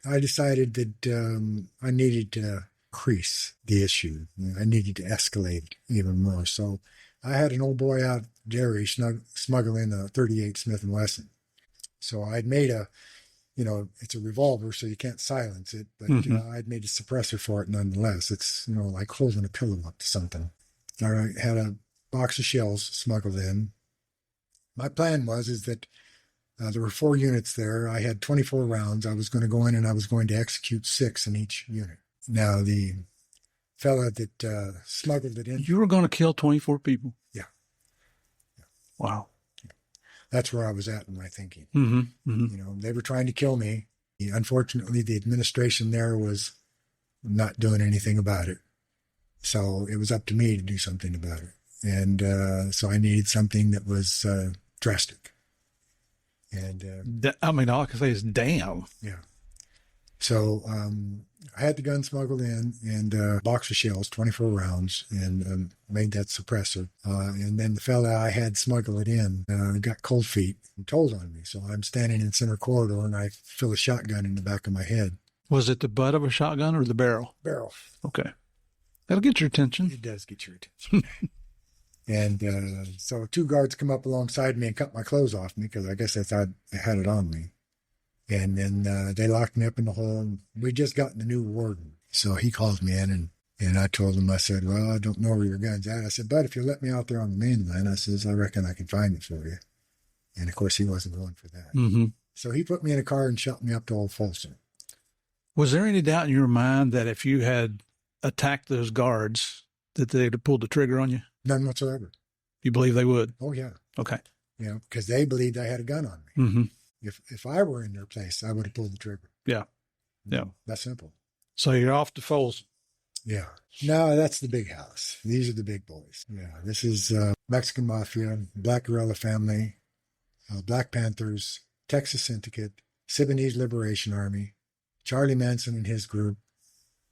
I decided that I needed to increase the issue. I needed to escalate even more. So I had an old boy out there smuggle in a 38 Smith & Wesson. So I'd made it's a revolver, so you can't silence it, but I'd made a suppressor for it nonetheless. It's, like holding a pillow up to something. I had a box of shells smuggled in. My plan is that there were 4 units there. I had 24 rounds. I was going to go in and I was going to execute 6 in each unit. Now, the fella that smuggled it in. You were going to kill 24 people? Yeah. Wow. That's where I was at in my thinking. Mm-hmm. They were trying to kill me. Unfortunately, the administration there was not doing anything about it. So it was up to me to do something about it. And so I needed something that was drastic. And all I can say is damn. Yeah. So I had the gun smuggled in and a box of shells, 24 rounds, and made that suppressor. And then the fella I had smuggle it in got cold feet and told on me. So I'm standing in center corridor and I feel a shotgun in the back of my head. Was it the butt of a shotgun or the barrel? Barrel. Okay. That'll get your attention. It does get your attention. And so 2 guards come up alongside me and cut my clothes off me because I guess they thought they had it on me. And then they locked me up in the hole. And we'd just gotten a new warden. So he called me in and I told him, I said, well, I don't know where your gun's at. I said, but if you let me out there on the main line, I says, I reckon I can find it for you. And of course, he wasn't going for that. Mm-hmm. So he put me in a car and shot me up to Old Folsom. Was there any doubt in your mind that if you had attacked those guards, that they'd have pulled the trigger on you? None whatsoever. You believe they would? Oh, yeah. Okay. Because they believed I had a gun on me. Mm-hmm. If I were in their place, I would have pulled the trigger. Yeah. Yeah. That's simple. So you're off to Folsom. Yeah. No, that's the big house. These are the big boys. Yeah. This is Mexican Mafia, Black Guerrilla Family, Black Panthers, Texas Syndicate, Sudanese Liberation Army, Charlie Manson and his group,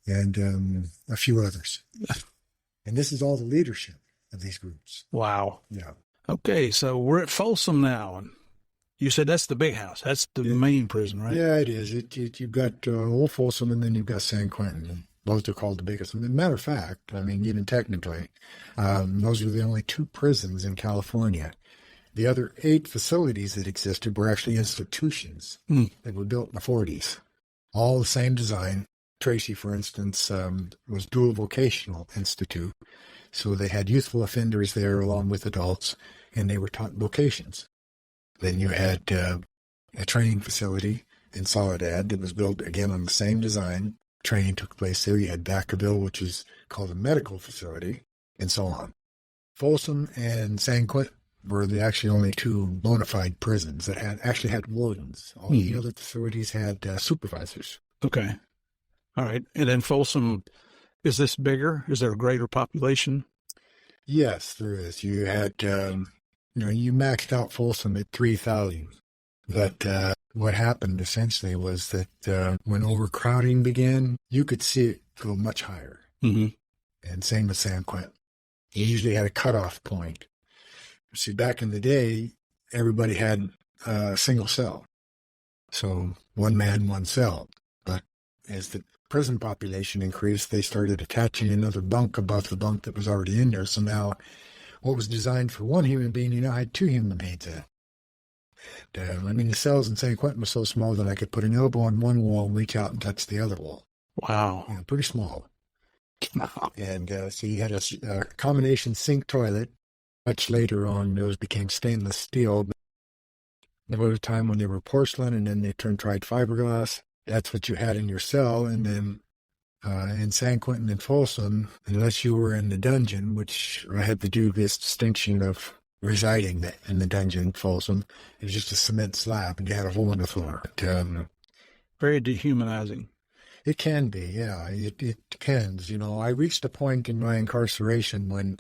and a few others. And this is all the leadership of these groups. Wow. Yeah. Okay, so we're at Folsom now, and you said that's the big house. That's the main prison, right? Yeah, it is. You've got Old Folsom, and then you've got San Quentin. Both are called the biggest. As a matter of fact, even technically, those are the only 2 prisons in California. The other 8 facilities that existed were actually institutions that were built in the 40s. All the same design. Tracy, for instance, was dual vocational institute. So they had youthful offenders there along with adults, and they were taught vocations. Then you had a training facility in Soledad that was built, again, on the same design. Training took place there. You had Vacaville, which is called a medical facility, and so on. Folsom and San Quentin were the actually only 2 bona fide prisons that actually had wardens. All the other facilities had supervisors. Okay. All right. And then Folsom, is this bigger? Is there a greater population? Yes, there is. You had, you maxed out Folsom at 3,000. But what happened essentially was that when overcrowding began, you could see it go much higher. Mm-hmm. And same with San Quentin. You usually had a cutoff point. See, back in the day, everybody had a single cell. So 1 man, 1 cell. But as the prison population increased, they started attaching another bunk above the bunk that was already in there. So now what was designed for 1 human being, had 2 human beings in. The cells in San Quentin were so small that I could put an elbow on 1 wall and reach out and touch the other wall. Wow. Pretty small. And so you had a combination sink toilet. Much later on, those became stainless steel. There was a time when they were porcelain, and then they tried fiberglass. That's what you had in your cell. And then in San Quentin and Folsom, unless you were in the dungeon, which I had to do this distinction of residing in the dungeon, Folsom, it was just a cement slab, and you had a hole in the floor. Very dehumanizing. It can be, yeah. It depends. I reached a point in my incarceration when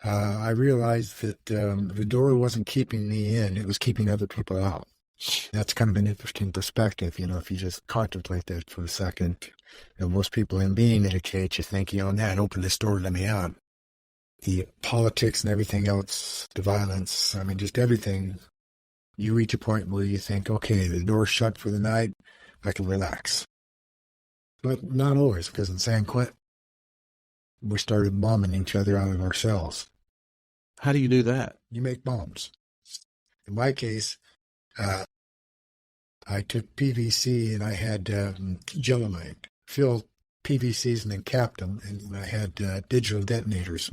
I realized that the door wasn't keeping me in. It was keeping other people out. That's kind of an interesting perspective, if you just contemplate that for a second. Most people in being in a cage, you think, Nat, open this door, let me out. The politics and everything else, the violence, just everything. You reach a point where you think, okay, the door's shut for the night, I can relax. But not always, because in San Quentin, we started bombing each other out of our cells. How do you do that? You make bombs. In my case, I took PVC and I had gelamite, filled PVCs and then capped them, and I had digital detonators.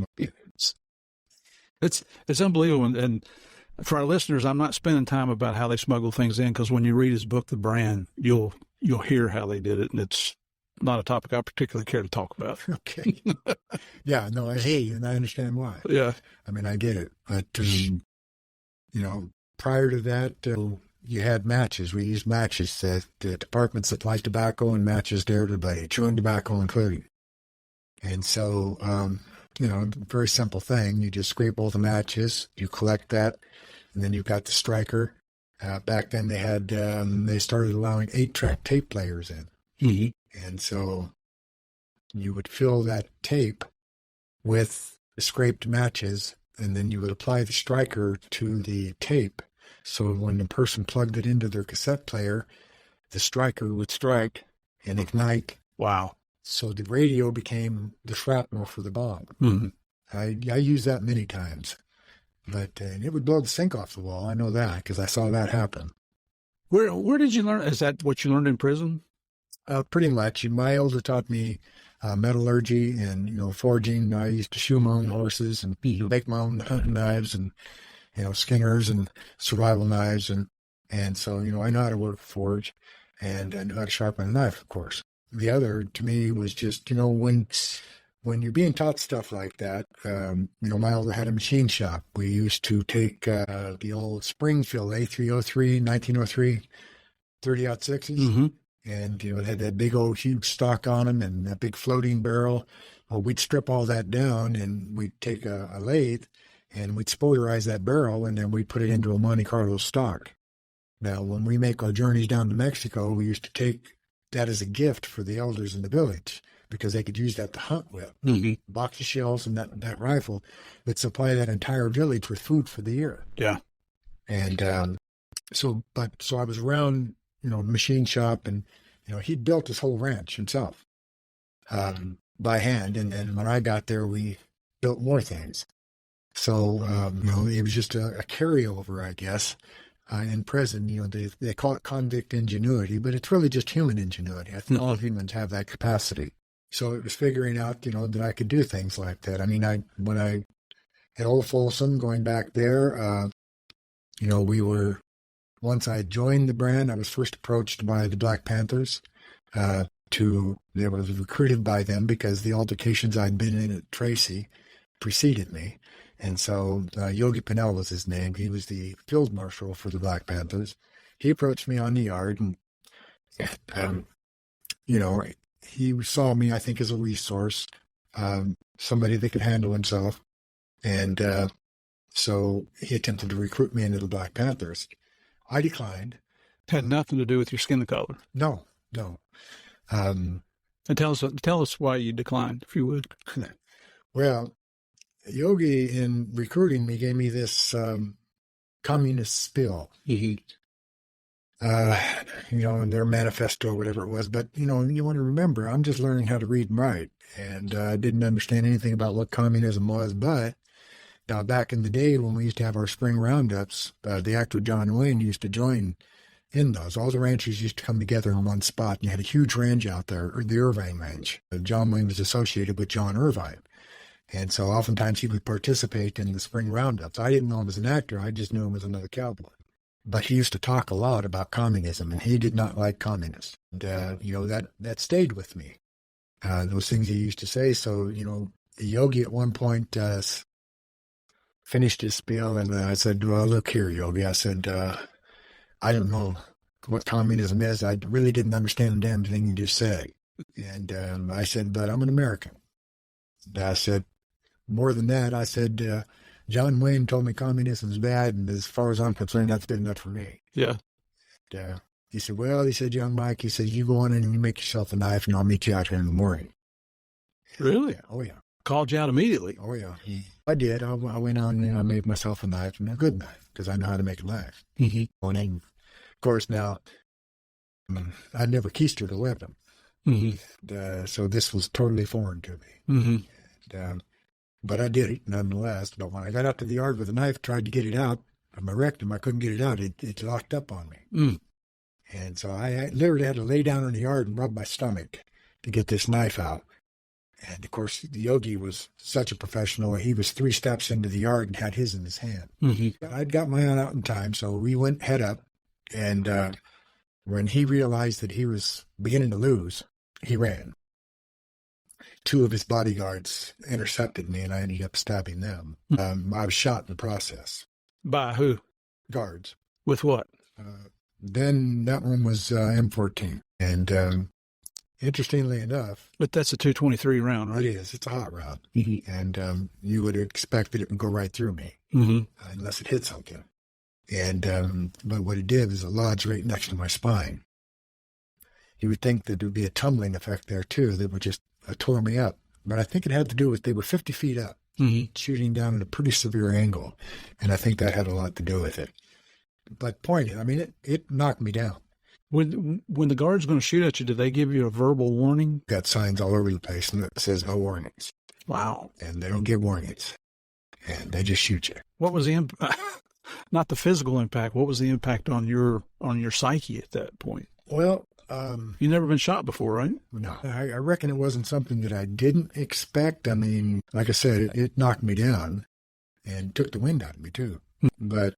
It's unbelievable. And for our listeners, I'm not spending time about how they smuggle things in, because when you read his book, The Brand, you'll hear how they did it, and it's not a topic I particularly care to talk about. Okay. Yeah, no, I hate you, and I understand why. Yeah. I mean, I get it. But, prior to that, you had matches. We used matches. The department supplied tobacco and matches to everybody, chewing tobacco including. And so, very simple thing. You just scrape all the matches, you collect that, and then you've got the striker. Back then they started allowing 8-track tape players in. Mm-hmm. And so you would fill that tape with the scraped matches, and then you would apply the striker to the tape. So when the person plugged it into their cassette player, the striker would strike and ignite. Wow. So the radio became the shrapnel for the bomb. Mm-hmm. I used that many times. But it would blow the sink off the wall. I know that because I saw that happen. Where did you learn? Is that what you learned in prison? Pretty much. My older taught me metallurgy and, forging. I used to shoe my own horses and make my own hunting knives and, skinners and survival knives. And so, I know how to work a forge, and I know how to sharpen a knife, of course. The other, to me, was just, when you're being taught stuff like that, my older had a machine shop. We used to take the old Springfield A303, 1903, 30-06s. Mm-hmm. And, it had that big old huge stock on them and that big floating barrel. Well, we'd strip all that down and we'd take a lathe and we'd spoilerize that barrel, and then we'd put it into a Monte Carlo stock. Now, when we make our journeys down to Mexico, we used to take that as a gift for the elders in the village, because they could use that to hunt with. Mm-hmm. Box of shells and that rifle that supply that entire village with food for the year. Yeah. And so I was around, the machine shop, and, he'd built his whole ranch himself by hand. And when I got there, we built more things. So, it was just a carryover, I guess. In prison, they call it convict ingenuity, but it's really just human ingenuity. I think all humans have that capacity. So it was figuring out, that I could do things like that. I mean, when I at Old Folsom, going back there, once I joined the brand, I was first approached by the Black Panthers. I was recruited by them because the altercations I'd been in at Tracy preceded me. And so Yogi Pinnell was his name. He was the field marshal for the Black Panthers. He approached me on the yard, and, he saw me, I think, as a resource, somebody that could handle himself. And so he attempted to recruit me into the Black Panthers. I declined. Had nothing to do with your skin color. No. And tell us why you declined, if you would. Well, Yogi, in recruiting me, gave me this communist spill. Mm-hmm. In their manifesto, whatever it was. But, you want to remember, I'm just learning how to read and write. And I didn't understand anything about what communism was. But now, back in the day when we used to have our spring roundups, the actor John Wayne used to join in those. All the ranchers used to come together in one spot, and you had a huge ranch out there, the Irvine Ranch. John Wayne was associated with John Irvine. And so oftentimes he would participate in the spring roundups. I didn't know him as an actor. I just knew him as another cowboy. But he used to talk a lot about communism, and he did not like communists. And, that stayed with me, those things he used to say. So, Yogi at one point finished his spiel, and I said, well, look here, Yogi. I said, I don't know what communism is. I really didn't understand the damn thing you just said. And I said, but I'm an American. And I said, more than that, I said, John Wayne told me communism is bad, and as far as I'm concerned, that's good enough for me. Yeah. And, he said, young Mike, he said, you go on in and you make yourself a knife, and I'll meet you out here in the morning. Really? Yeah. Oh, yeah. Called you out immediately. Oh, yeah. I did. I went on and I made myself a knife, and a good knife, because I know how to make a knife. Mm-hmm. And of course, now, I never keistered a weapon. So this was totally foreign to me. But I did it nonetheless. But when I got out to the yard with a knife, tried to get it out of my rectum, I couldn't get it out. It locked up on me. And so I literally had to lay down in the yard and rub my stomach to get this knife out. And, of course, the yogi was such a professional. He was 3 steps into the yard and had his in his hand. I'd got my own out in time, so we went head up. And when he realized that he was beginning to lose, he ran. 2 of his bodyguards intercepted me, and I ended up stabbing them. I was shot in the process. By who? Guards. With what? Then that one was M14. And interestingly enough... But that's a 223 round, right? It is. It's a hot round. And you would expect that it would go right through me, unless it hit something. And but what it did was it lodged right next to my spine. You would think that there would be a tumbling effect there, too, that would just tore me up. But I think it had to do with they were 50 feet up, shooting down at a pretty severe angle. And I think that had a lot to do with it. But point is, I mean, it knocked me down. When the guard's going to shoot at you, do they give you a verbal warning? Got signs all over the place and it says no warnings. Wow. And they don't give warnings. And they just shoot you. What was the impact? Not the physical impact. What was the impact on your psyche at that point? Well, you've never been shot before, right? No. I reckon it wasn't something that I didn't expect. I mean, like I said, it knocked me down and took the wind out of me, too. But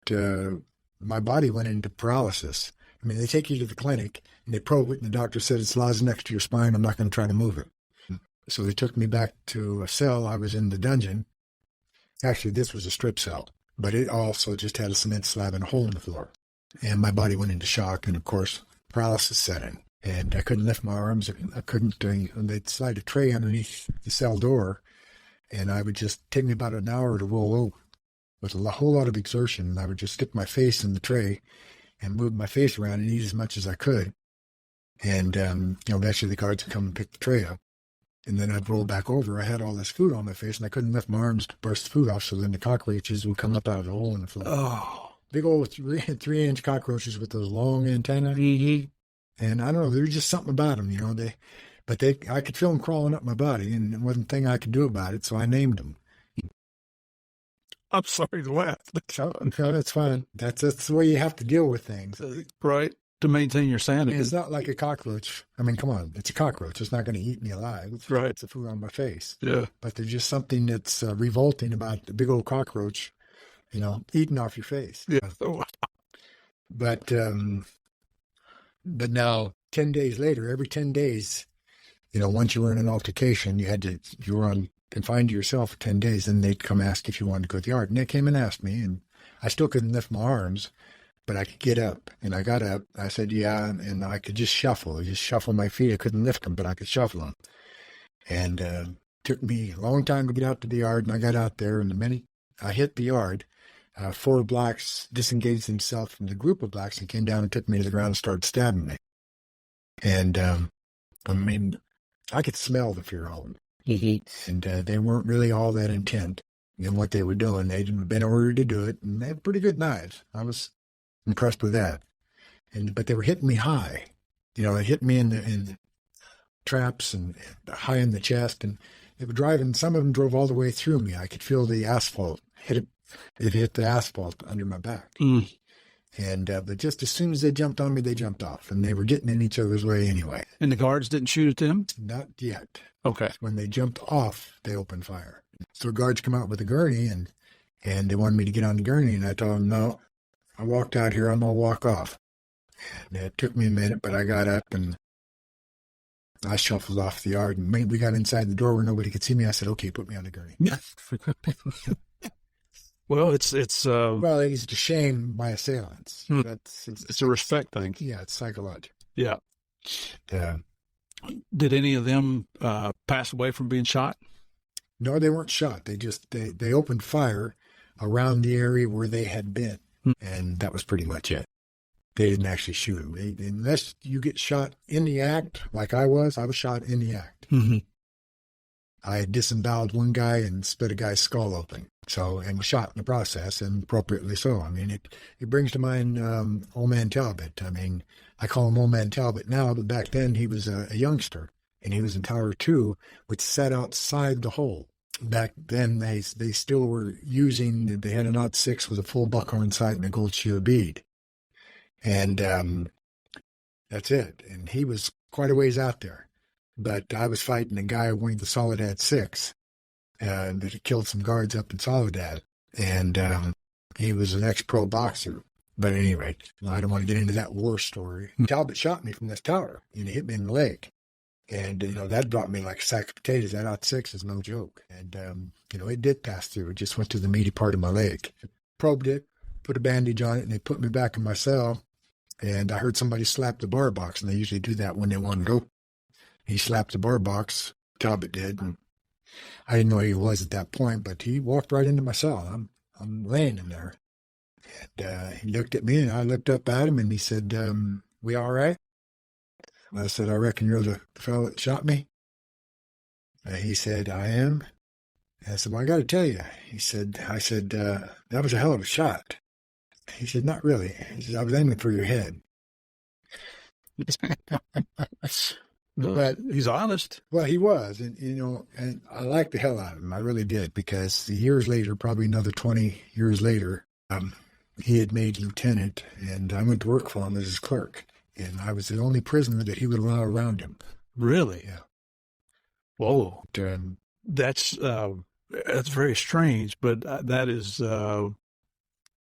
my body went into paralysis. I mean, they take you to the clinic and they probe it, and the doctor said it's lodged next to your spine. I'm not going to try to move it. So they took me back to a cell. I was in the dungeon. Actually, this was a strip cell, but it also just had a cement slab and a hole in the floor. And my body went into shock, and of course, paralysis set in. And I couldn't lift my arms. I couldn't. They'd slide a tray underneath the cell door, and I would just take me about an hour to roll over with a whole lot of exertion. And I would just stick my face in the tray and move my face around and eat as much as I could. And, eventually the guards would come and pick the tray up. And then I'd roll back over. I had all this food on my face, and I couldn't lift my arms to burst the food off, so then the cockroaches would come up out of the hole in the floor. Oh. Big old 3-inch cockroaches with those long antennae. And I don't know, there was just something about them, I could feel them crawling up my body, and there wasn't a thing I could do about it, so I named them. I'm sorry to laugh. No, that's fine. That's the way you have to deal with things. Right. To maintain your sanity. It's not like a cockroach. I mean, come on. It's a cockroach. It's not going to eat me alive. Right. It's the food on my face. Yeah. But there's just something that's revolting about the big old cockroach, eating off your face. Yeah. But now, 10 days later, every 10 days, once you were in an altercation, you were confined to yourself for 10 days, and they'd come ask if you wanted to go to the yard. And they came and asked me, and I still couldn't lift my arms, but I could get up. And I got up. I said, yeah, and I could just shuffle my feet. I couldn't lift them, but I could shuffle them. And it took me a long time to get out to the yard, and I got out there, and the minute I hit the yard, 4 blacks disengaged themselves from the group of blacks and came down and took me to the ground and started stabbing me. And, I could smell the fear on them. And they weren't really all that intent in what they were doing. They'd been ordered to do it, and they had pretty good knives. I was impressed with that. But they were hitting me high. They hit me in the traps and high in the chest, and they were driving. Some of them drove all the way through me. I could feel the asphalt it hit the asphalt under my back. And but just as soon as they jumped on me, they jumped off, and they were getting in each other's way anyway. And the guards didn't shoot at them? Not yet. Okay. When they jumped off, they opened fire. So guards come out with a gurney, and they wanted me to get on the gurney, and I told them, no, I walked out here, I'm going to walk off. And it took me a minute, but I got up, and I shuffled off the yard, and we got inside the door where nobody could see me. I said, okay, put me on the gurney. Well, it's to shame my assailants. It's a respect thing. Yeah, it's psychological. Yeah. Yeah. Did any of them pass away from being shot? No, they weren't shot. They opened fire around the area where they had been, and that was pretty much it. They didn't actually shoot them. Unless you get shot in the act, like I was shot in the act. I disemboweled one guy and split a guy's skull open. And was shot in the process, and appropriately so. I mean, it brings to mind old man Talbot. I mean, I call him Old Man Talbot now, but back then he was a youngster, and he was in Tower 2, which sat outside the hole. Back then, they still were using, they had a Knot 6 with a full buckhorn sight and a gold shield bead. And that's it. And he was quite a ways out there. But I was fighting a guy wearing the Soledad 6 that had killed some guards up in Soledad. And he was an ex-pro boxer. But at any rate, I don't want to get into that war story. Talbot shot me from this tower, and he hit me in the leg. And, that brought me like a sack of potatoes. That Knot 6 is no joke. And, it did pass through. It just went to the meaty part of my leg. Probed it, put a bandage on it, and they put me back in my cell. And I heard somebody slap the bar box, and they usually do that when they want to go. He slapped the bar box, Talbot did, and I didn't know who he was at that point, but he walked right into my cell. I'm laying in there. And he looked at me, and I looked up at him, and he said, "We all right?" I said, "I reckon you're the fellow that shot me." And he said, "I am." And I said, "Well, I got to tell you." I said, "That was a hell of a shot." He said, "Not really." He said, "I was aiming for your head." But he's honest. Well, he was, and and I liked the hell out of him. I really did, because years later, probably another 20 years later, he had made lieutenant, and I went to work for him as his clerk, and I was the only prisoner that he would allow around him. Really? Yeah. Whoa. That's very strange, but that is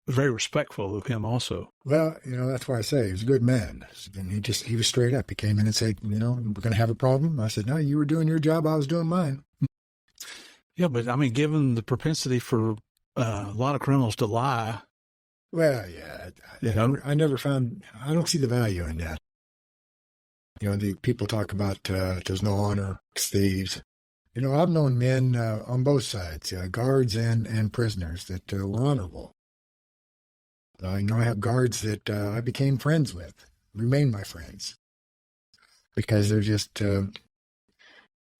very respectful of him also. Well, that's why I say he was a good man. And he was straight up. He came in and said, "We're going to have a problem." I said, "No, you were doing your job. I was doing mine." Yeah, but I mean, given the propensity for a lot of criminals to lie. Well, yeah. I don't see the value in that. The people talk about there's no honor, thieves. I've known men on both sides, guards and prisoners that were honorable. I have guards that I became friends with, remain my friends, because they're just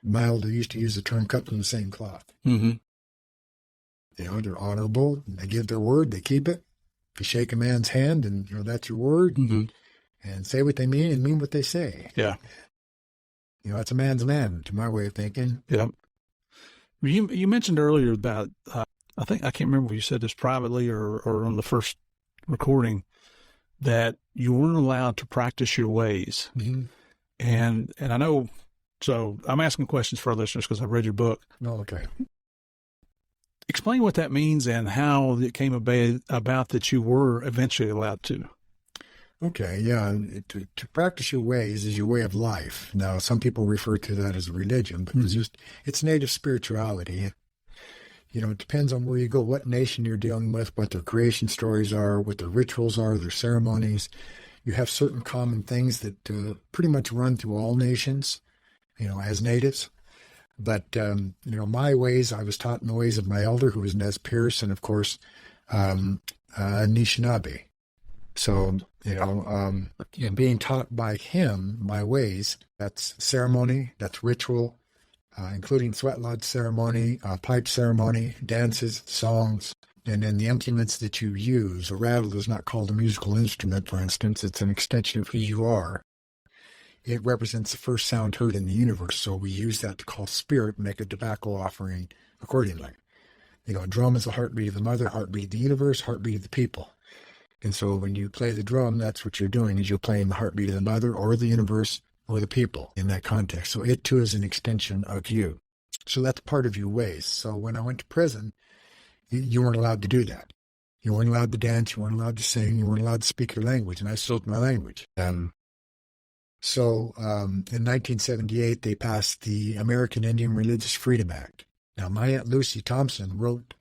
mild. They used to use the term "cut from the same cloth." Mm-hmm. They're honorable. They give their word. They keep it. If you shake a man's hand and that's your word, mm-hmm. and say what they mean and mean what they say. Yeah. That's a man's man, to my way of thinking. Yeah. You mentioned earlier about, I can't remember if you said this privately or on the first recording, that you weren't allowed to practice your ways. Mm-hmm. And I know, so I'm asking questions for our listeners because I've read your book. Oh, okay. Explain what that means and how it came about that you were eventually allowed to. Okay, yeah. To practice your ways is your way of life. Now, some people refer to that as a religion, but it's native spirituality. It depends on where you go, what nation you're dealing with, what their creation stories are, what their rituals are, their ceremonies. You have certain common things that pretty much run through all nations, as natives. But, my ways, I was taught in the ways of my elder, who was Nez Perce, and, of course, Anishinaabe. So, being taught by him my ways, that's ceremony, that's ritual, including sweat lodge ceremony, pipe ceremony, dances, songs, and then the implements that you use. A rattle is not called a musical instrument, for instance. It's an extension of who you are. It represents the first sound heard in the universe, so we use that to call spirit and make a tobacco offering accordingly. A drum is the heartbeat of the mother, heartbeat of the universe, heartbeat of the people. And so when you play the drum, that's what you're doing, is you're playing the heartbeat of the mother or the universe or the people in that context. So it too is an extension of you. So that's part of your ways. So when I went to prison, you weren't allowed to do that. You weren't allowed to dance, you weren't allowed to sing, you weren't allowed to speak your language, and I spoke my language. So in 1978, they passed the American Indian Religious Freedom Act. Now, my Aunt Lucy Thompson wrote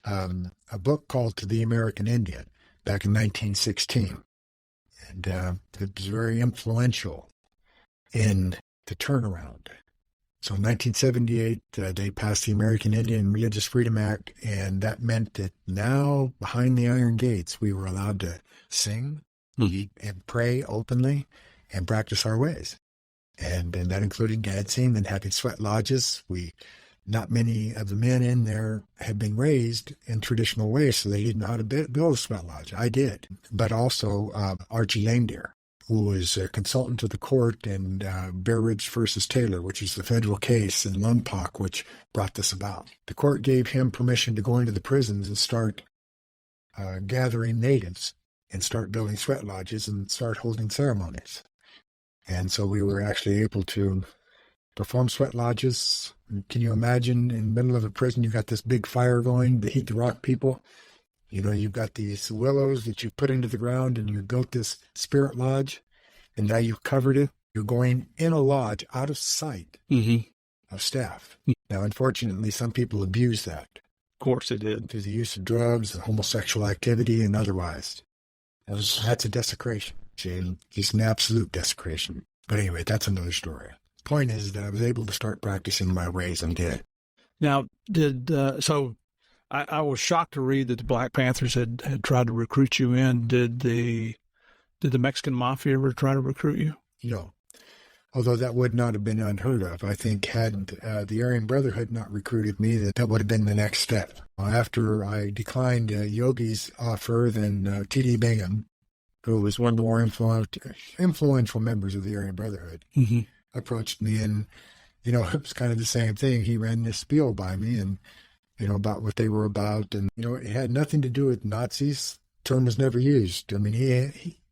a book called To the American Indian back in 1916. And it was very influential in the turnaround. So in 1978, they passed the American Indian Religious Freedom Act, and that meant that now, behind the iron gates, we were allowed to sing and pray openly and practice our ways. And that included dancing and having sweat lodges. Not many of the men in there had been raised in traditional ways, so they didn't know how to build a sweat lodge. I did. But also Archie Lame Deer who was a consultant to the court in Bear Ridge versus Taylor, which is the federal case in Lompoc, which brought this about. The court gave him permission to go into the prisons and start gathering natives and start building sweat lodges and start holding ceremonies. And so we were actually able to perform sweat lodges. Can you imagine in the middle of a prison, you got this big fire going to heat the rock people? You know, you've got these willows that you put into the ground and you built this spirit lodge, and now you've covered it. You're going in a lodge out of sight of staff. Now, unfortunately, some people abuse that. Of course they did. Through the use of drugs, homosexual activity, and otherwise. That's a desecration. It's an absolute desecration. But anyway, that's another story. Point is that I was able to start practicing my ways and did. Now, I was shocked to read that the Black Panthers had tried to recruit you in. Did the Mexican Mafia ever try to recruit you? No. Although that would not have been unheard of. I think had the Aryan Brotherhood not recruited me, that would have been the next step. After I declined Yogi's offer, then T.D. Bingham, who was one of the more influential members of the Aryan Brotherhood, approached me, and, you know, it was kind of the same thing. He ran this spiel by me, and you know, about what they were about. And, you know, it had nothing to do with Nazis. Term was never used. I mean,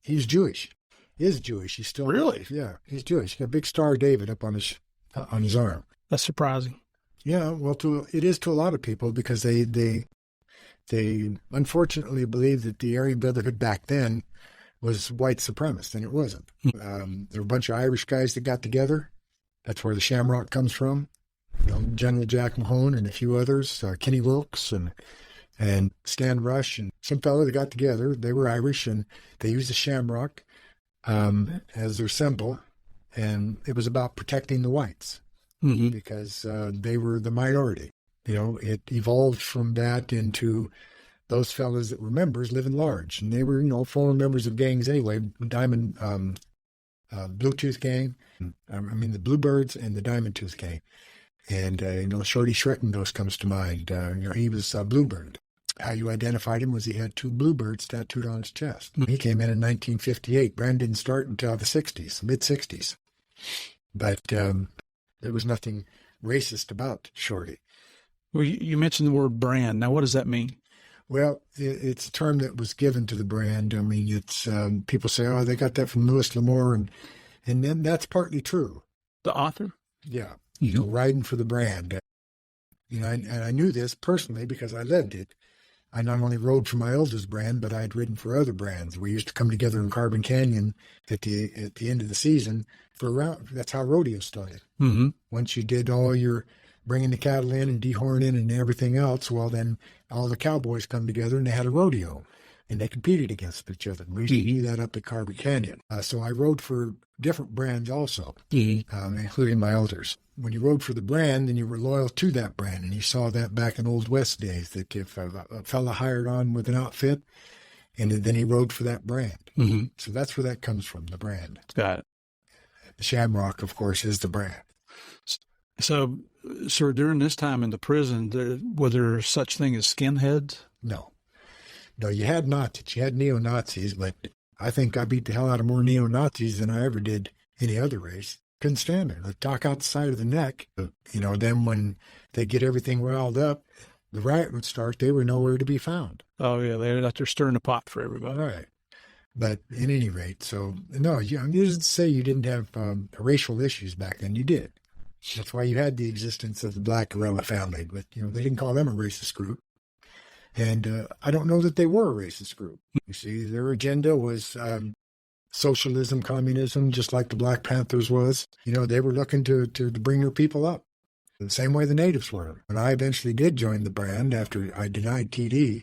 he's Jewish. He is Jewish. He's still... Really? Yeah, he's Jewish. He got a big Star of David up on his arm. That's surprising. Yeah, well, it is to a lot of people, because they unfortunately believe that the Aryan Brotherhood back then was white supremacist, and it wasn't. There were a bunch of Irish guys that got together. That's where the Shamrock comes from. You know, General Jack Mahone and a few others, Kenny Wilkes and Stan Rush and some fellow that got together. They were Irish, and they used the Shamrock as their symbol, and it was about protecting the whites because they were the minority. You know, it evolved from that into those fellows that were members living large, and they were, you know, former members of gangs anyway. Diamond, Bluetooth Gang, the Bluebirds and the Diamond Tooth Gang. And, you know, Shorty Schreckendos comes to mind. You know, he was Bluebird. How you identified him was he had two bluebirds tattooed on his chest. He came in 1958. Brand didn't start until the 60s, mid-60s. But there was nothing racist about Shorty. Well, you mentioned the word brand. Now, what does that mean? Well, it's a term that was given to the brand. I mean, it's people say, oh, they got that from Louis L'Amour, and then that's partly true. The author? Yeah. You know, riding for the brand. You know, and I knew this personally because I lived it. I not only rode for my elders' brand, but I had ridden for other brands. We used to come together in Carbon Canyon at the end of the season for a round. That's how rodeo started. Once you did all your bringing the cattle in and dehorning and everything else, well, then all the cowboys come together and they had a rodeo, and they competed against each other. We used to do that up at Carbon Canyon. So I rode for different brands also, including my elders. When you rode for the brand, then you were loyal to that brand, and you saw that back in Old West days, that if a fella hired on with an outfit, and then he rode for that brand. So that's where that comes from, the brand. Got it. The Shamrock, of course, is the brand. So, sir, during this time in the prison, were there such thing as skinheads? No, you had Nazis. You had neo-Nazis, but I think I beat the hell out of more neo-Nazis than I ever did any other race. Couldn't stand it. They'd talk out the side of the neck. You know, then when they get everything riled up, the riot would start. They were nowhere to be found. Oh, yeah. They're out there stirring the pot for everybody. Right. But at any rate, so, no, you didn't say you didn't have racial issues back then. You did. That's why you had the existence of the Black Guerrilla family. But, you know, they didn't call them a racist group. And I don't know that they were a racist group. You see, their agenda was socialism, communism, just like the Black Panthers was. You know, they were looking to bring their people up the same way the natives were. When I eventually did join the brand after I denied TD,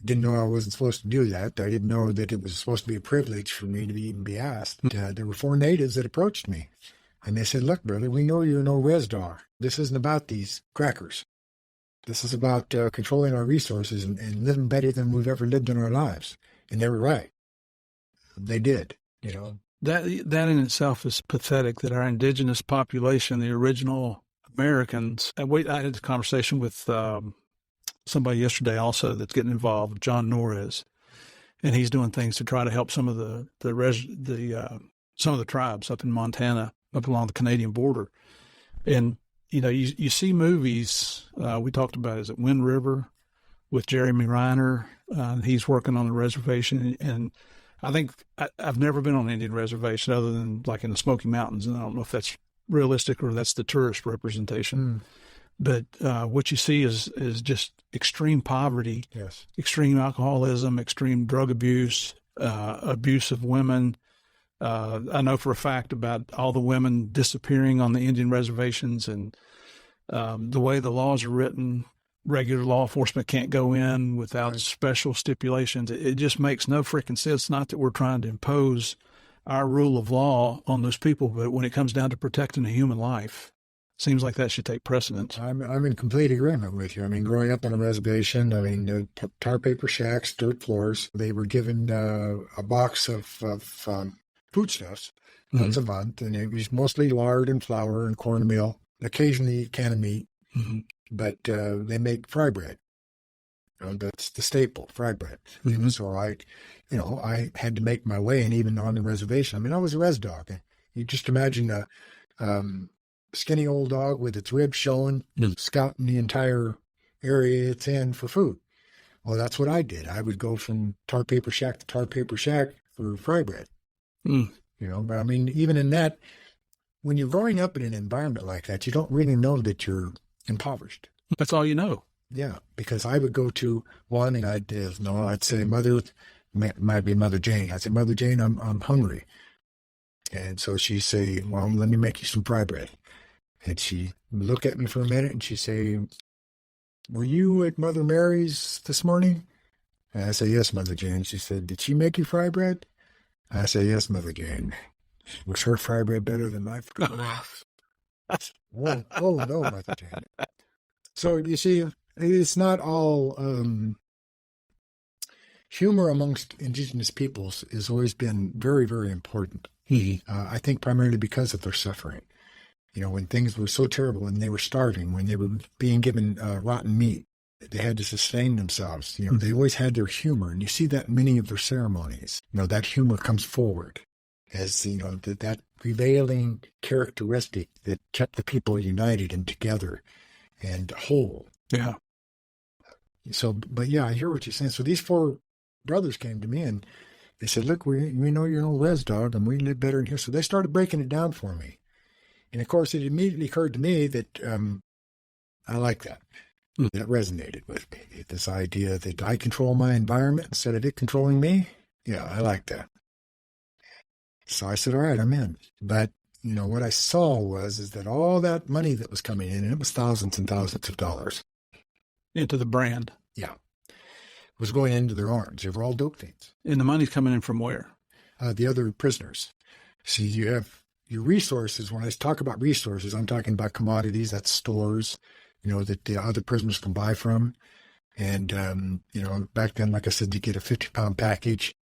didn't know I wasn't supposed to do that. I didn't know that it was supposed to be a privilege for me to even be asked. There were 4 natives that approached me, and they said, look, brother, we know you're no Resdar. This isn't about these crackers. This is about controlling our resources and living better than we've ever lived in our lives. And they were right. They did, you know. That in itself is pathetic, that our indigenous population, the original Americans, and I had a conversation with somebody yesterday also that's getting involved, John Norris, and he's doing things to try to help some of some of the tribes up in Montana, up along the Canadian border. And you see movies. We talked about, is it Wind River with Jeremy Reiner? He's working on the reservation, and I think I've never been on an Indian reservation other than like in the Smoky Mountains, and I don't know if that's realistic or that's the tourist representation. But what you see is just extreme poverty, Yes. extreme alcoholism, extreme drug abuse, abuse of women. I know for a fact about all the women disappearing on the Indian reservations, and the way the laws are written, regular law enforcement can't go in without special stipulations. It just makes no freaking sense. Not that we're trying to impose our rule of law on those people, but when it comes down to protecting a human life, it seems like that should take precedence. I'm in complete agreement with you. I mean, growing up on a reservation, tar paper shacks, dirt floors. They were given a box of foodstuffs once a month, and it was mostly lard and flour and cornmeal, occasionally a can of meat. But they make fry bread. That's the staple, fry bread. So I had to make my way, and even on the reservation. I mean, I was a res dog. You just imagine a skinny old dog with its ribs showing, scouting the entire area it's in for food. Well, that's what I did. I would go from tar paper shack to tar paper shack for fry bread. But I mean, even in that, when you're growing up in an environment like that, you don't really know that you're impoverished. That's all you know. Yeah, because I would go to one and I'd say, Mother, might be Mother Jane. I'd say, Mother Jane, I'm hungry. And so she'd say, well, let me make you some fry bread. And she'd look at me for a minute and she'd say, were you at Mother Mary's this morning? And I say, yes, Mother Jane. She said, did she make you fry bread? I say, yes, Mother Jane. Was her fry bread better than my fry bread? Oh, no, Mother Jane. So you see, it's not all humor amongst indigenous peoples has always been very, very important. I think primarily because of their suffering. When things were so terrible and they were starving, when they were being given rotten meat, they had to sustain themselves. They always had their humor, and you see that in many of their ceremonies. That humor comes forward as that prevailing characteristic that kept the people united and together and whole. Yeah. So, but yeah, I hear what you're saying. So these 4 brothers came to me and they said, look, we know you're an old res dog and we live better in here. So they started breaking it down for me. And of course, it immediately occurred to me that I like that. That resonated with me. This idea that I control my environment instead of it controlling me. Yeah, I like that. So I said, all right, I'm in. But, what I saw is that all that money that was coming in, and it was thousands and thousands of dollars. Into the brand. Yeah. Was going into their arms. They were all dope fiends. And the money's coming in from where? The other prisoners. See, you have your resources. When I talk about resources, I'm talking about commodities, that's stores, that the other prisoners can buy from. And, back then, like I said, you get a 50-pound package.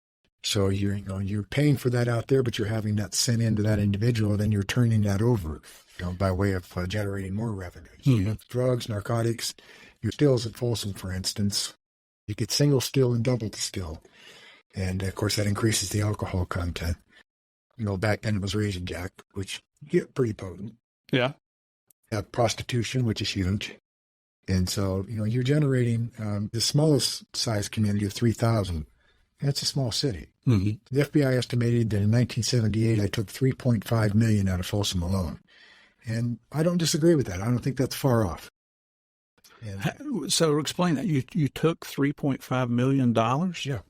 So you're paying for that out there, but you're having that sent into that individual, then you're turning that over, by way of generating more revenue. Drugs, narcotics, your stills at Folsom, for instance, you get single still and double still. And of course that increases the alcohol content. Back then it was Raisin Jack, which get pretty potent. Yeah. Prostitution, which is huge. And so, you're generating the smallest size community of 3,000. That's a small city. The FBI estimated that in 1978, I took $3.5 million out of Folsom alone. And I don't disagree with that. I don't think that's far off. And, so explain that. You took $3.5 million? Yeah.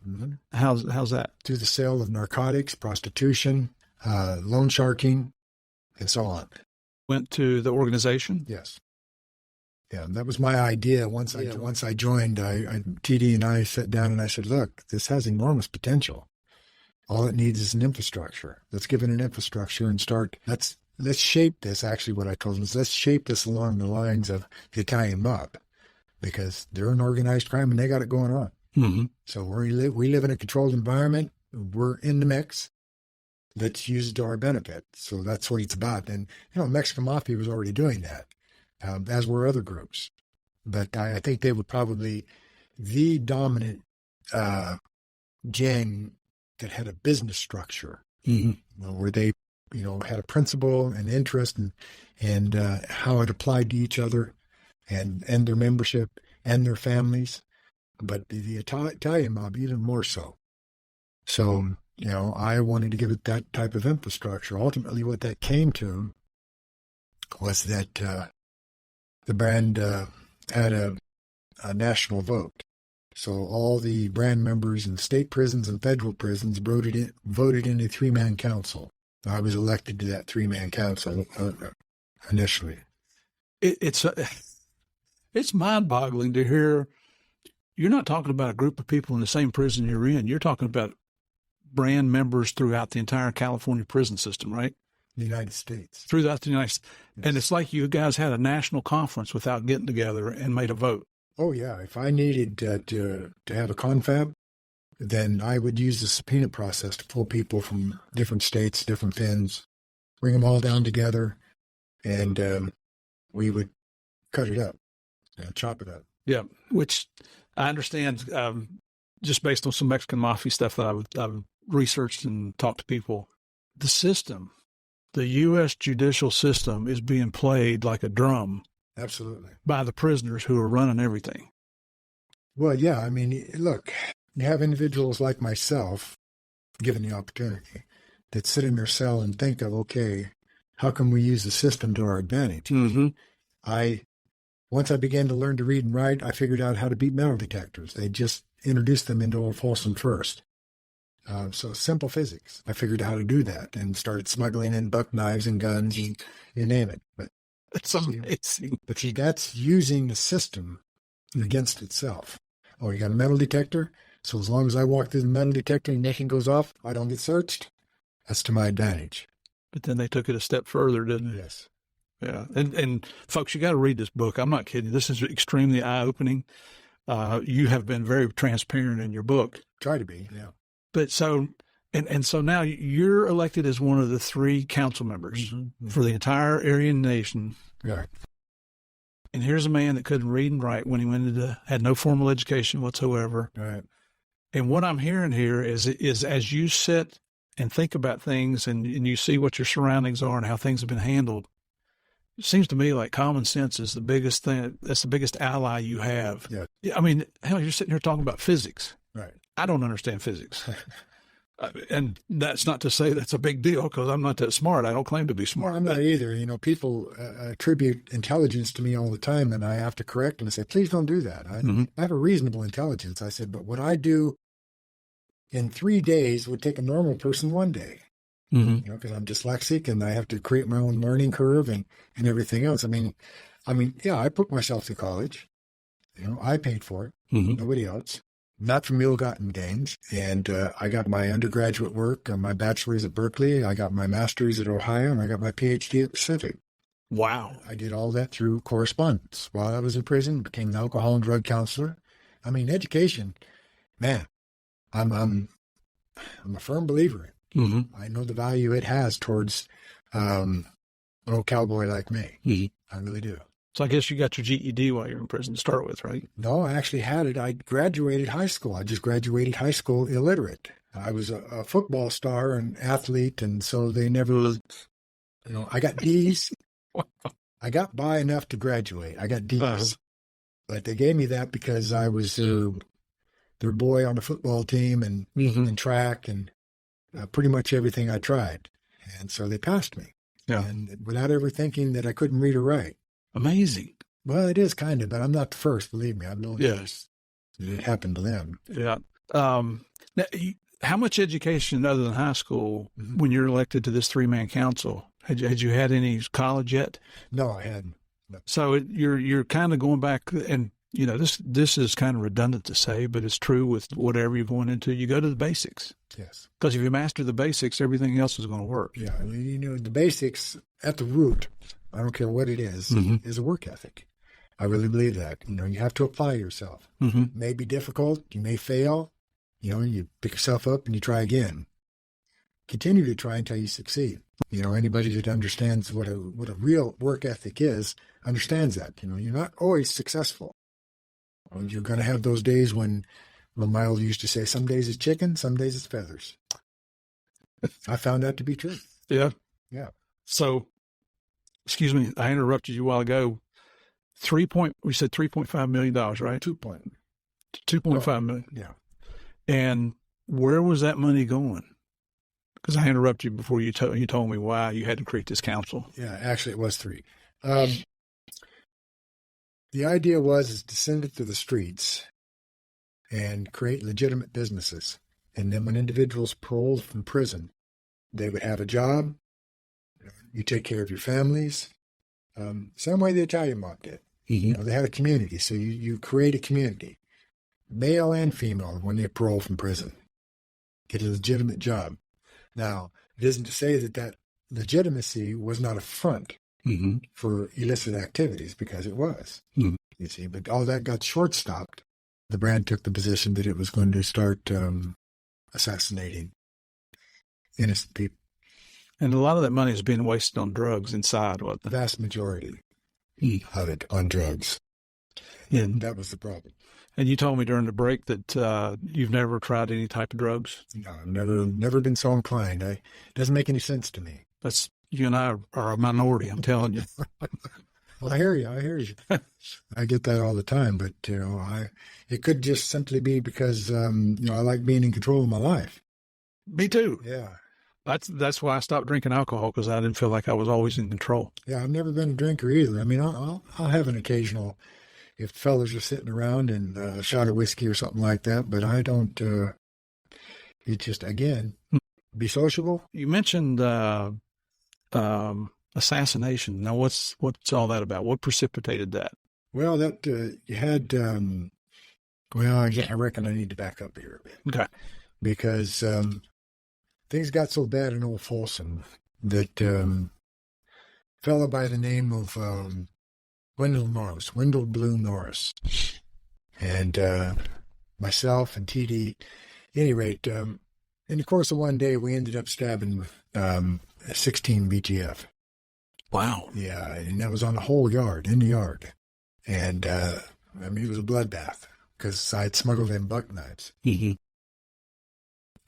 How's that? Through the sale of narcotics, prostitution, loan sharking, and so on. Went to the organization? Yes. Yeah, that was my idea. Once I joined, TD and I sat down and I said, look, this has enormous potential. All it needs is an infrastructure. Let's give it an infrastructure and let's shape this. Actually, what I told them is let's shape this along the lines of the Italian mob, because they're an organized crime and they got it going on. So we live in a controlled environment. We're in the mix. Let's use it to our benefit. So that's what it's about. And, Mexican Mafia was already doing that. As were other groups. But I think they were probably the dominant gang that had a business structure, Mm-hmm. where they, had a principle and interest and how it applied to each other and their membership and their families. But the Italian mob, even more so. So, I wanted to give it that type of infrastructure. Ultimately, what that came to was that the brand had a national vote. So all the brand members in state prisons and federal prisons voted in a three-man council. I was elected to that three-man council initially. It's mind-boggling to hear. You're not talking about a group of people in the same prison you're in. You're talking about brand members throughout the entire California prison system, right? The United States. Throughout the United States. Yes. And it's like you guys had a national conference without getting together and made a vote. Oh, yeah. If I needed to have a confab, then I would use the subpoena process to pull people from different states, different pens, bring them all down together, and we would cut it up, chop it up. Yeah, which I understand just based on some Mexican mafia stuff that I've researched and talked to people. The system, the U.S. judicial system, is being played like a drum. Absolutely. By the prisoners who are running everything. Well, yeah. I mean, look, you have individuals like myself, given the opportunity, that sit in their cell and think of, okay, how can we use the system to our advantage? Mm-hmm. Once I began to learn to read and write, I figured out how to beat metal detectors. They just introduced them into Old Folsom first. So simple physics. I figured out how to do that and started smuggling in buck knives and guns and you name it. But it's amazing. But see, that's using the system against itself. Oh, you got a metal detector? So as long as I walk through the metal detector and nothing goes off, I don't get searched. That's to my advantage. But then they took it a step further, didn't they? Yes. Yeah. And folks, you got to read this book. I'm not kidding. This is extremely eye-opening. You have been very transparent in your book. Try to be, yeah. But so now you're elected as one of the three council members for the entire Aryan nation. Yeah. And here's a man that couldn't read and write when he had no formal education whatsoever. Right. And what I'm hearing here is as you sit and think about things and you see what your surroundings are and how things have been handled, it seems to me like common sense is the biggest thing. That's the biggest ally you have. Yeah. I mean, hell, you're sitting here talking about physics. Right. I don't understand physics. And that's not to say that's a big deal because I'm not that smart. I don't claim to be smart. Well, I'm not either. People attribute intelligence to me all the time, and I have to correct them and say, please don't do that. I have a reasonable intelligence. I said, but what I do in 3 days would take a normal person 1 day. Because I'm dyslexic and I have to create my own learning curve and everything else. I mean, yeah, I put myself through college. I paid for it. Nobody else. Not from ill-gotten gains. And I got my undergraduate work, my bachelor's at Berkeley. I got my master's at Ohio, and I got my PhD at Pacific. Wow. I did all that through correspondence. While I was in prison, became an alcohol and drug counselor. I mean, education, man, I'm a firm believer in. I know the value it has towards an old cowboy like me. I really do. So I guess you got your GED while you're in prison to start with, right? No, I actually had it. I graduated high school. I just graduated high school illiterate. I was a football star and athlete, and so they never, I got D's. I got by enough to graduate. I got D's. But they gave me that because I was their boy on the football team and track and pretty much everything I tried. And so they passed me. Yeah. And without ever thinking that I couldn't read or write. Amazing. Well, it is kind of, but I'm not the first, believe me. I've known it happened to them. Yeah. Now, how much education other than high school when you're elected to this three-man council? Had you had any college yet? No, I hadn't. No. So you're kind of going back, and this is kind of redundant to say, but it's true with whatever you're going into. You go to the basics. Yes. Because if you master the basics, everything else is going to work. Yeah, the basics at the root, I don't care what it is a work ethic. I really believe that. You have to apply yourself. It may be difficult. You may fail. You pick yourself up and you try again. Continue to try until you succeed. Anybody that understands what a real work ethic is understands that. You're not always successful. You're going to have those days when Well, my old used to say, some days it's chicken, some days it's feathers. I found that to be true. Yeah. Yeah. So, excuse me, I interrupted you a while ago. We said $3.5 million, right? 2.5 million. Yeah. And where was that money going? Because I interrupted you before you told me why you had to create this council. Yeah, actually it was 3. The idea was to send it to the streets and create legitimate businesses. And then when individuals paroled from prison, they would have a job. You take care of your families. Same way the Italian mob did. Mm-hmm. They had a community. So you create a community, male and female, when they parole from prison. Get a legitimate job. Now, it isn't to say that legitimacy was not a front for illicit activities, because it was. Mm-hmm. You see, but all that got short-stopped. The brand took the position that it was going to start assassinating innocent people. And a lot of that money is being wasted on drugs inside. What the vast majority of it on drugs. And that was the problem. And you told me during the break that you've never tried any type of drugs. No, I've never been so inclined. It doesn't make any sense to me. You and I are a minority, I'm telling you. Well, I hear you. I get that all the time, but it could just simply be because I like being in control of my life. Me too. Yeah. That's why I stopped drinking alcohol, because I didn't feel like I was always in control. Yeah, I've never been a drinker either. I mean, I'll have an occasional, if fellas are sitting around, and a shot of whiskey or something like that, but I don't. It's just, again, be sociable. You mentioned assassination. Now, what's all that about? What precipitated that? Well, that you had. I reckon I need to back up here a bit. Okay. Because things got so bad in Old Folsom that a fellow by the name of Wendell Blue Norris, and myself and TD. At any rate, in the course of one day, we ended up stabbing 16 BGF. Wow. Yeah, and that was on the whole yard, in the yard. And, it was a bloodbath, because I had smuggled in buck knives. Mm-hmm.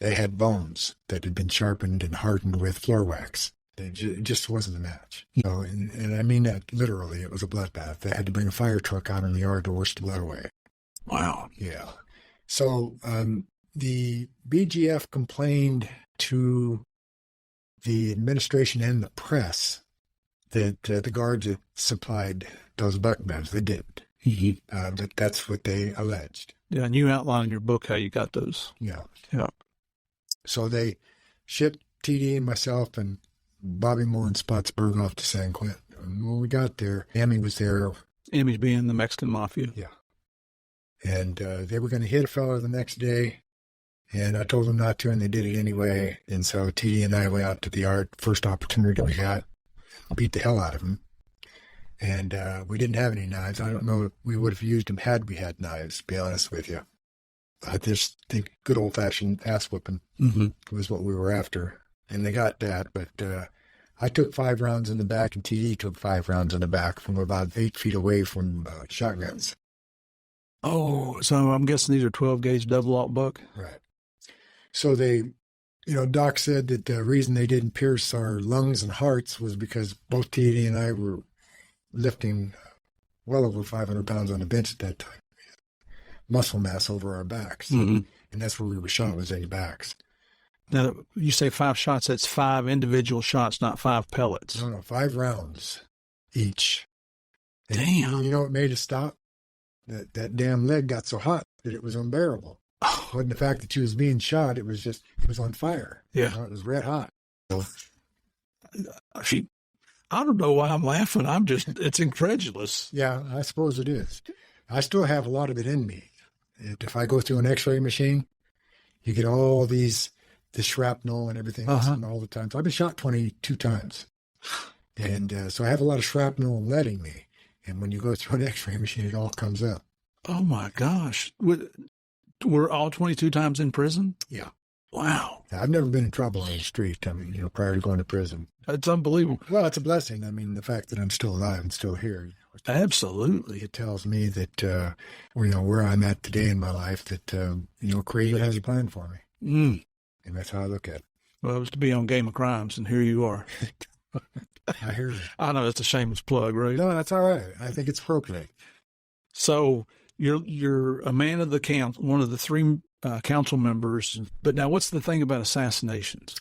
They had bones that had been sharpened and hardened with floor wax. It just wasn't a match. And I mean that literally. It was a bloodbath. They had to bring a fire truck out in the yard to wash the blood away. Wow. Yeah. So the BGF complained to the administration and the press that the guards had supplied those buck knives. They didn't. Mm-hmm. But that's what they alleged. Yeah, and you outline in your book how you got those. Yeah. Yeah. So they shipped TD and myself and Bobby Moore and Spotsburg off to San Quentin. And when we got there, Emmy was there. Emmy being the Mexican mafia. Yeah. And they were going to hit a fellow the next day. And I told them not to, and they did it anyway. And so TD and I went out to the yard, first opportunity we got, beat the hell out of him. And we didn't have any knives. I don't know if we would have used them had we had knives, to be honest with you. I just think good old-fashioned ass-whipping was what we were after. And they got that, but I took 5 rounds in the back, and TD took 5 rounds in the back from about 8 feet away from shotguns. Oh, so I'm guessing these are 12-gauge double-aught buck? Right. So they, Doc said that the reason they didn't pierce our lungs and hearts was because both TD and I were lifting well over 500 pounds on the bench at that time. Muscle mass over our backs. And that's where we were shot, was in the backs. Now, you say 5 shots, that's 5 individual shots, not 5 pellets. No, 5 rounds each. And damn. You know what made us stop? That damn leg got so hot that it was unbearable. Oh. It wasn't the fact that you was being shot, it was on fire. Yeah. It was red hot. So, I don't know why I'm laughing. It's incredulous. Yeah, I suppose it is. I still have a lot of it in me. If I go through an x-ray machine, you get all the shrapnel and everything else all the time. So I've been shot 22 times. And so I have a lot of shrapnel and lead in me. And when you go through an x-ray machine, it all comes up. Oh, my gosh. Were all 22 times in prison? Yeah. Wow. I've never been in trouble on the street, prior to going to prison. It's unbelievable. Well, it's a blessing. The fact that I'm still alive and still here. Absolutely. It tells me that, where I'm at today in my life, that, Creator has a plan for me. Mm. And that's how I look at it. Well, it was to be on Game of Crimes, and here you are. I hear you. I know it's a shameless plug, right? No, that's all right. I think it's appropriate. So you're a man of the council, one of the three council members. But now, what's the thing about assassinations?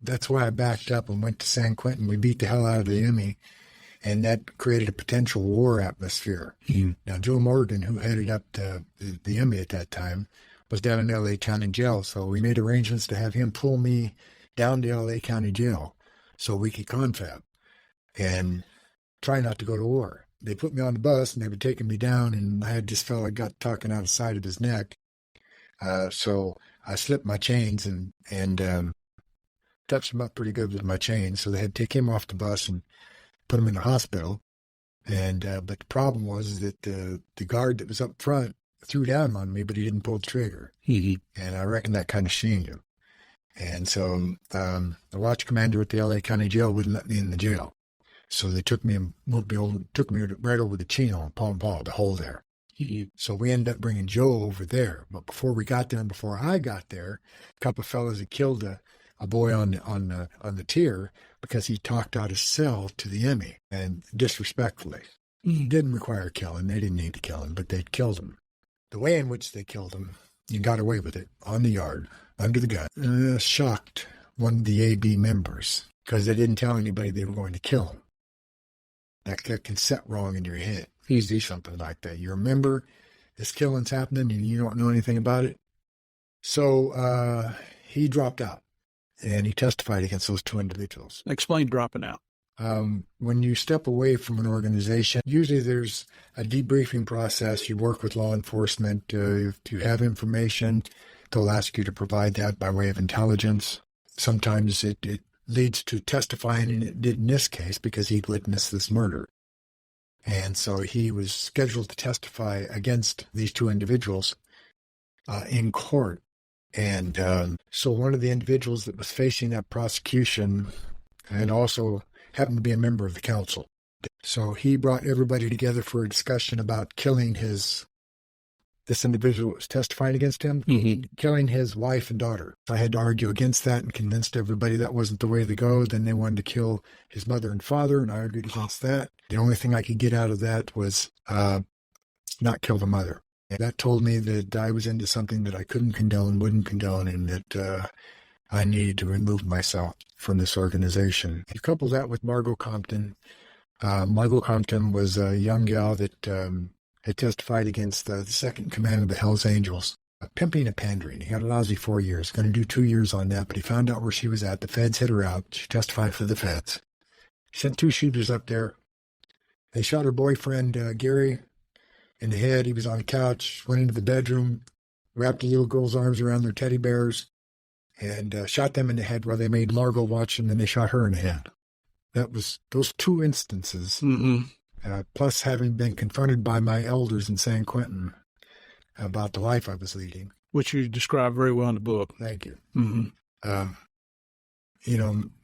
That's why I backed up and went to San Quentin. We beat the hell out of the enemy, and that created a potential war atmosphere. Mm-hmm. Now, Joe Morgan, who headed up the enemy at that time, was down in L.A. County Jail, so we made arrangements to have him pull me down to L.A. County Jail so we could confab and try not to go to war. They put me on the bus, and they were taking me down, and I had this fella got talking out the side of his neck. So I slipped my chains and touched him up pretty good with my chains, so they had to take him off the bus and put him in the hospital. And but the problem was that the guard that was up front threw down on me, but he didn't pull the trigger. Mm-hmm. And I reckon that kind of shamed him. And so the watch commander at the L.A. County Jail wouldn't let me in the jail. So they took me right over to Chino and Paul, the hole there. Mm-hmm. So we ended up bringing Joe over there. But before we got there and before I got there, a couple of fellas had killed a boy on the tier because he talked out his cell to the Emmy and disrespectfully. Mm-hmm. Didn't require killing. They didn't need to kill him, but they'd killed him. The way in which they killed him, you got away with it on the yard, under the gun. Shocked one of the AB members because they didn't tell anybody they were going to kill him. That can set wrong in your head. You do something like that. You remember this killing's happening and you don't know anything about it. So he dropped out and he testified against those two individuals. Explain dropping out. When you step away from an organization, usually there's a debriefing process. You work with law enforcement. If you have information, they'll ask you to provide that by way of intelligence. Sometimes it leads to testifying, and it did in this case because he'd witnessed this murder. And so he was scheduled to testify against these two individuals in court. And so one of the individuals that was facing that prosecution and also happened to be a member of the council. So he brought everybody together for a discussion about killing this individual that was testifying against him, killing his wife and daughter. I had to argue against that and convinced everybody that wasn't the way to go. Then they wanted to kill his mother and father, and I argued against that. The only thing I could get out of that was not kill the mother. And that told me that I was into something that I couldn't condone, wouldn't condone, and that I needed to remove myself from this organization. You couple that with Margot Compton. Margot Compton was a young gal that had testified against the second in command of the Hells Angels, pimping and pandering. He had a lousy 4 years, going to do 2 years on that, but he found out where she was at. The feds hit her out. She testified for the feds. He sent 2 shooters up there. They shot her boyfriend, Gary, in the head. He was on a couch, went into the bedroom, wrapped the little girl's arms around their teddy bears, and shot them in the head while they made Margot watch, and then they shot her in the head. That was those 2 instances, plus having been confronted by my elders in San Quentin about the life I was leading. Which you describe very well in the book. Thank you. Mm-hmm.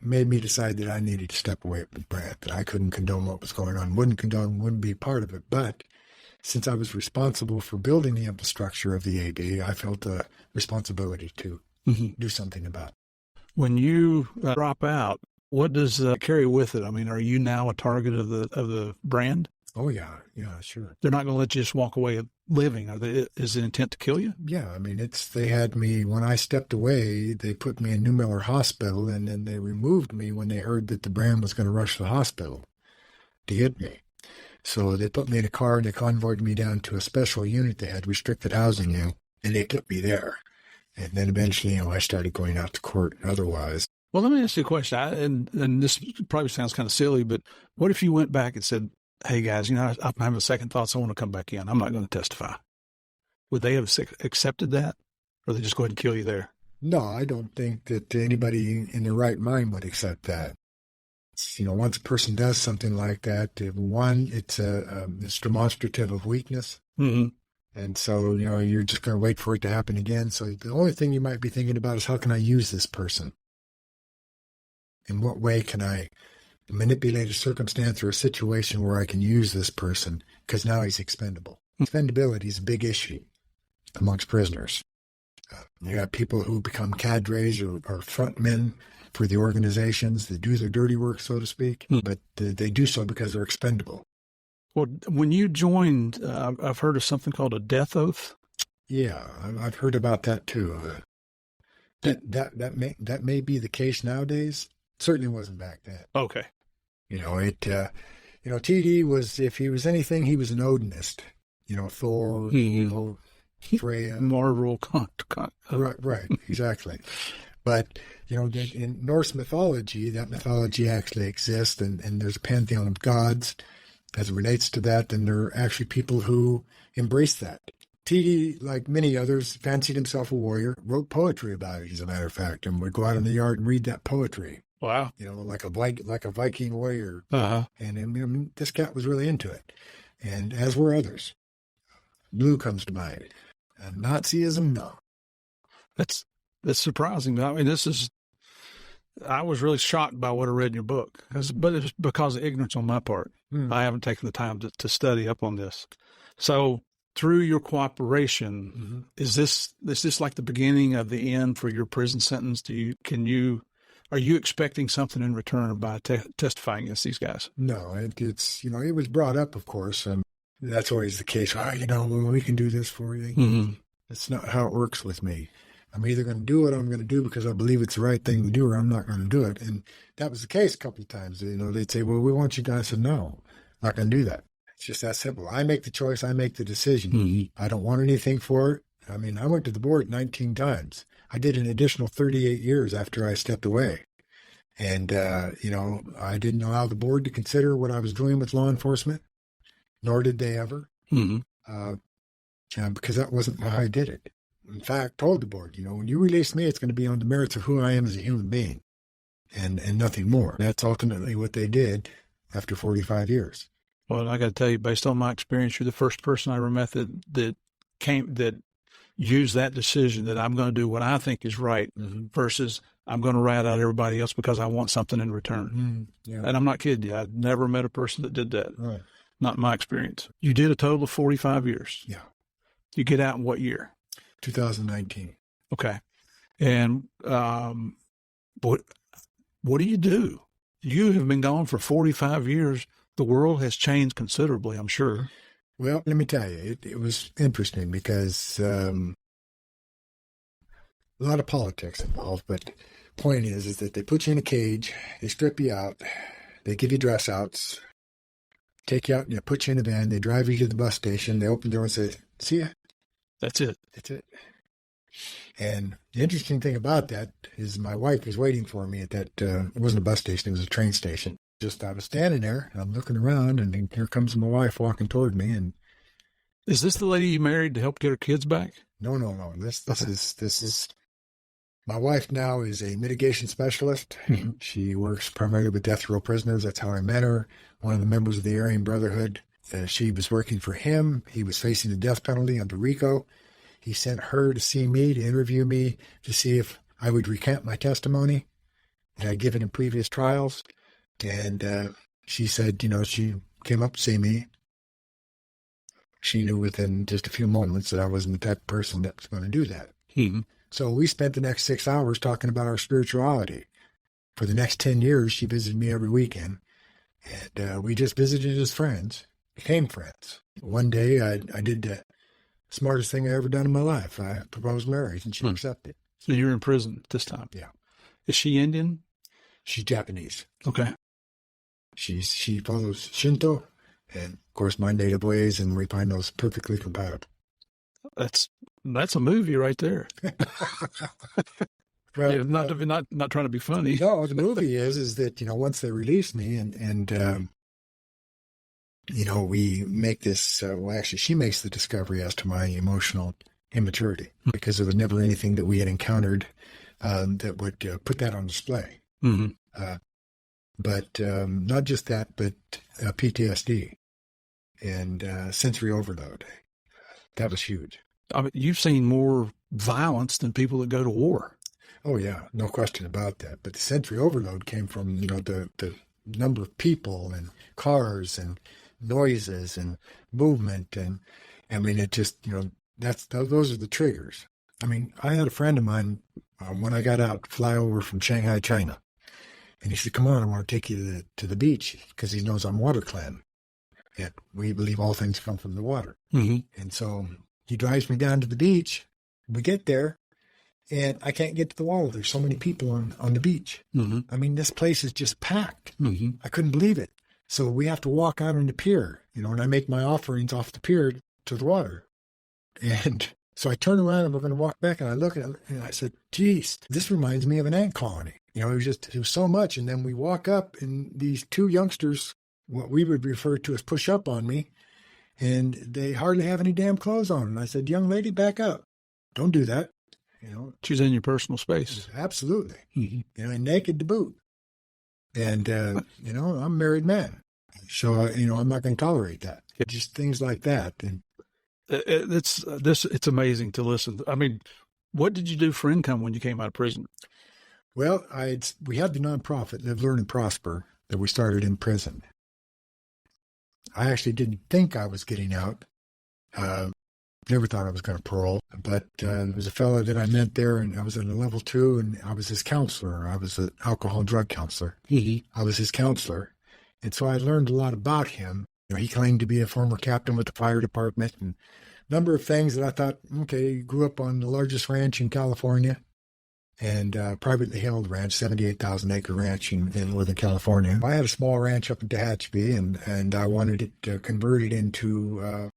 Made me decide that I needed to step away from Brad, that I couldn't condone what was going on, wouldn't be part of it. But since I was responsible for building the infrastructure of the AB, I felt a responsibility to do something about it. When you drop out, what does carry with it? I mean, are you now a target of the brand? Oh, yeah, sure. They're not going to let you just walk away living. Is the intent to kill you? Yeah, I mean, they had me, when I stepped away, they put me in New Miller Hospital, and then they removed me when they heard that the brand was going to rush the hospital to get me. So they put me in a car, and they convoyed me down to a special unit they had, restricted housing, and they took me there. And then eventually, I started going out to court otherwise. Well, let me ask you a question, and this probably sounds kind of silly, but what if you went back and said, hey, guys, I'm having second thoughts, I want to come back in. I'm not going to testify. Would they have accepted that, or they just go ahead and kill you there? No, I don't think that anybody in their right mind would accept that. Once a person does something like that, one, it's demonstrative of weakness. Mm-hmm. And so, you're just going to wait for it to happen again. So the only thing you might be thinking about is, how can I use this person? In what way can I manipulate a circumstance or a situation where I can use this person because now he's expendable. Expendability is a big issue amongst prisoners. You got people who become cadres or front men for the organizations. They do their dirty work, so to speak, but they do so because they're expendable. Well, when you joined, I've heard of something called a death oath. Yeah, I've heard about that too. That may be the case nowadays. Certainly wasn't back then. Okay. TD was, if he was anything, he was an Odinist. Thor, Freya. Marvel. Right, exactly. But, in Norse mythology, that mythology actually exists, and there's a pantheon of gods as it relates to that, and there are actually people who embrace that. TD, like many others, fancied himself a warrior, wrote poetry about it, as a matter of fact, and would go out in the yard and read that poetry. Wow. Like a Viking warrior. Uh-huh. And this cat was really into it. And as were others. Blue comes to mind. And Nazism, no. That's surprising. I mean, I was really shocked by what I read in your book, but it's because of ignorance on my part. I haven't taken the time to study up on this. So through your cooperation, is this like the beginning of the end for your prison sentence? Are you expecting something in return by testifying against these guys? No, it's it was brought up, of course, and that's always the case. We can do this for you. Mm-hmm. That's not how it works with me. I'm either going to do what I'm going to do because I believe it's the right thing to do, or I'm not going to do it. And that was the case a couple of times. They'd say, well, we want you guys. I said, no, not going to do that. It's just that simple. I make the choice. I make the decision. Mm-hmm. I don't want anything for it. I mean, I went to the board 19 times. I did an additional 38 years after I stepped away. And, I didn't allow the board to consider what I was doing with law enforcement, nor did they ever, because that wasn't how I did it. In fact, told the board, when you release me, it's going to be on the merits of who I am as a human being and nothing more. That's ultimately what they did after 45 years. Well, I got to tell you, based on my experience, you're the first person I ever met that used that decision that I'm going to do what I think is right versus I'm going to rat out everybody else because I want something in return. Yeah. And I'm not kidding you. I've never met a person that did that. Right. Not in my experience. You did a total of 45 years. Yeah. You get out in what year? 2019. Okay. And what do you do? You have been gone for 45 years. The world has changed considerably, I'm sure. Well, let me tell you, it was interesting because a lot of politics involved, but point is that they put you in a cage, they strip you out, they give you dress outs, take you out, and put you in a van, they drive you to the bus station, they open the door and say, see ya. That's it. That's it. And the interesting thing about that is my wife was waiting for me at that, it wasn't a bus station, it was a train station. I was standing there, and I'm looking around, and then here comes my wife walking toward me. And is this the lady you married to help get her kids back? No. This is my wife now is a mitigation specialist. She works primarily with death row prisoners. That's how I met her. One of the members of the Aryan Brotherhood. She was working for him. He was facing the death penalty under RICO. He sent her to see me, to interview me, to see if I would recant my testimony that I'd given in previous trials. And she said, she came up to see me. She knew within just a few moments that I wasn't the type of person that was going to do that. So we spent the next 6 hours talking about our spirituality. For the next 10 years, she visited me every weekend. And we just visited as friends, became friends. One day, I did the smartest thing I ever done in my life. I proposed marriage, and she accepted. So you're in prison this time? Yeah. Is she Indian? She's Japanese. Okay. She follows Shinto, and of course my native ways, and we find those perfectly compatible. That's a movie right there. Well, yeah, not trying to be funny. No, the movie is that once they release me and we make this. Actually, she makes the discovery as to my emotional immaturity because there was never anything that we had encountered that would put that on display. But not just that, but PTSD and sensory overload. That was huge. I mean, you've seen more violence than people that go to war. Oh, yeah, no question about that. But the sensory overload came from, the number of people and cars and noises and movement. And I mean, it just, those are the triggers. I mean, I had a friend of mine when I got out fly over from Shanghai, China. And he said, come on, I want to take you to the beach, because he knows I'm water clan. And we believe all things come from the water. Mm-hmm. And so he drives me down to the beach. We get there, and I can't get to the water. There's so many people on the beach. Mm-hmm. I mean, this place is just packed. Mm-hmm. I couldn't believe it. So we have to walk out on the pier, and I make my offerings off the pier to the water. And so I turn around and we're going to walk back, and I look at him and I said, geez, this reminds me of an ant colony. It was so much. And then we walk up, and these two youngsters, what we would refer to as push up on me, and they hardly have any damn clothes on. And I said, young lady, back up. Don't do that. She's in your personal space. Absolutely. Mm-hmm. And naked to boot. And, I'm a married man. So, I'm not going to tolerate that. Just things like that. And it's amazing to listen. I mean, what did you do for income when you came out of prison? Well, we had the nonprofit, Live, Learn, and Prosper, that we started in prison. I actually didn't think I was getting out. Never thought I was going to parole. But there was a fellow that I met there, and I was in a level 2, and I was his counselor. I was an alcohol and drug counselor. Mm-hmm. I was his counselor. And so I learned a lot about him. He claimed to be a former captain with the fire department, and a number of things that I thought, okay, he grew up on the largest ranch in California, and privately held ranch, 78,000-acre ranch in Northern California. I had a small ranch up in Tehachapi, and I wanted it converted into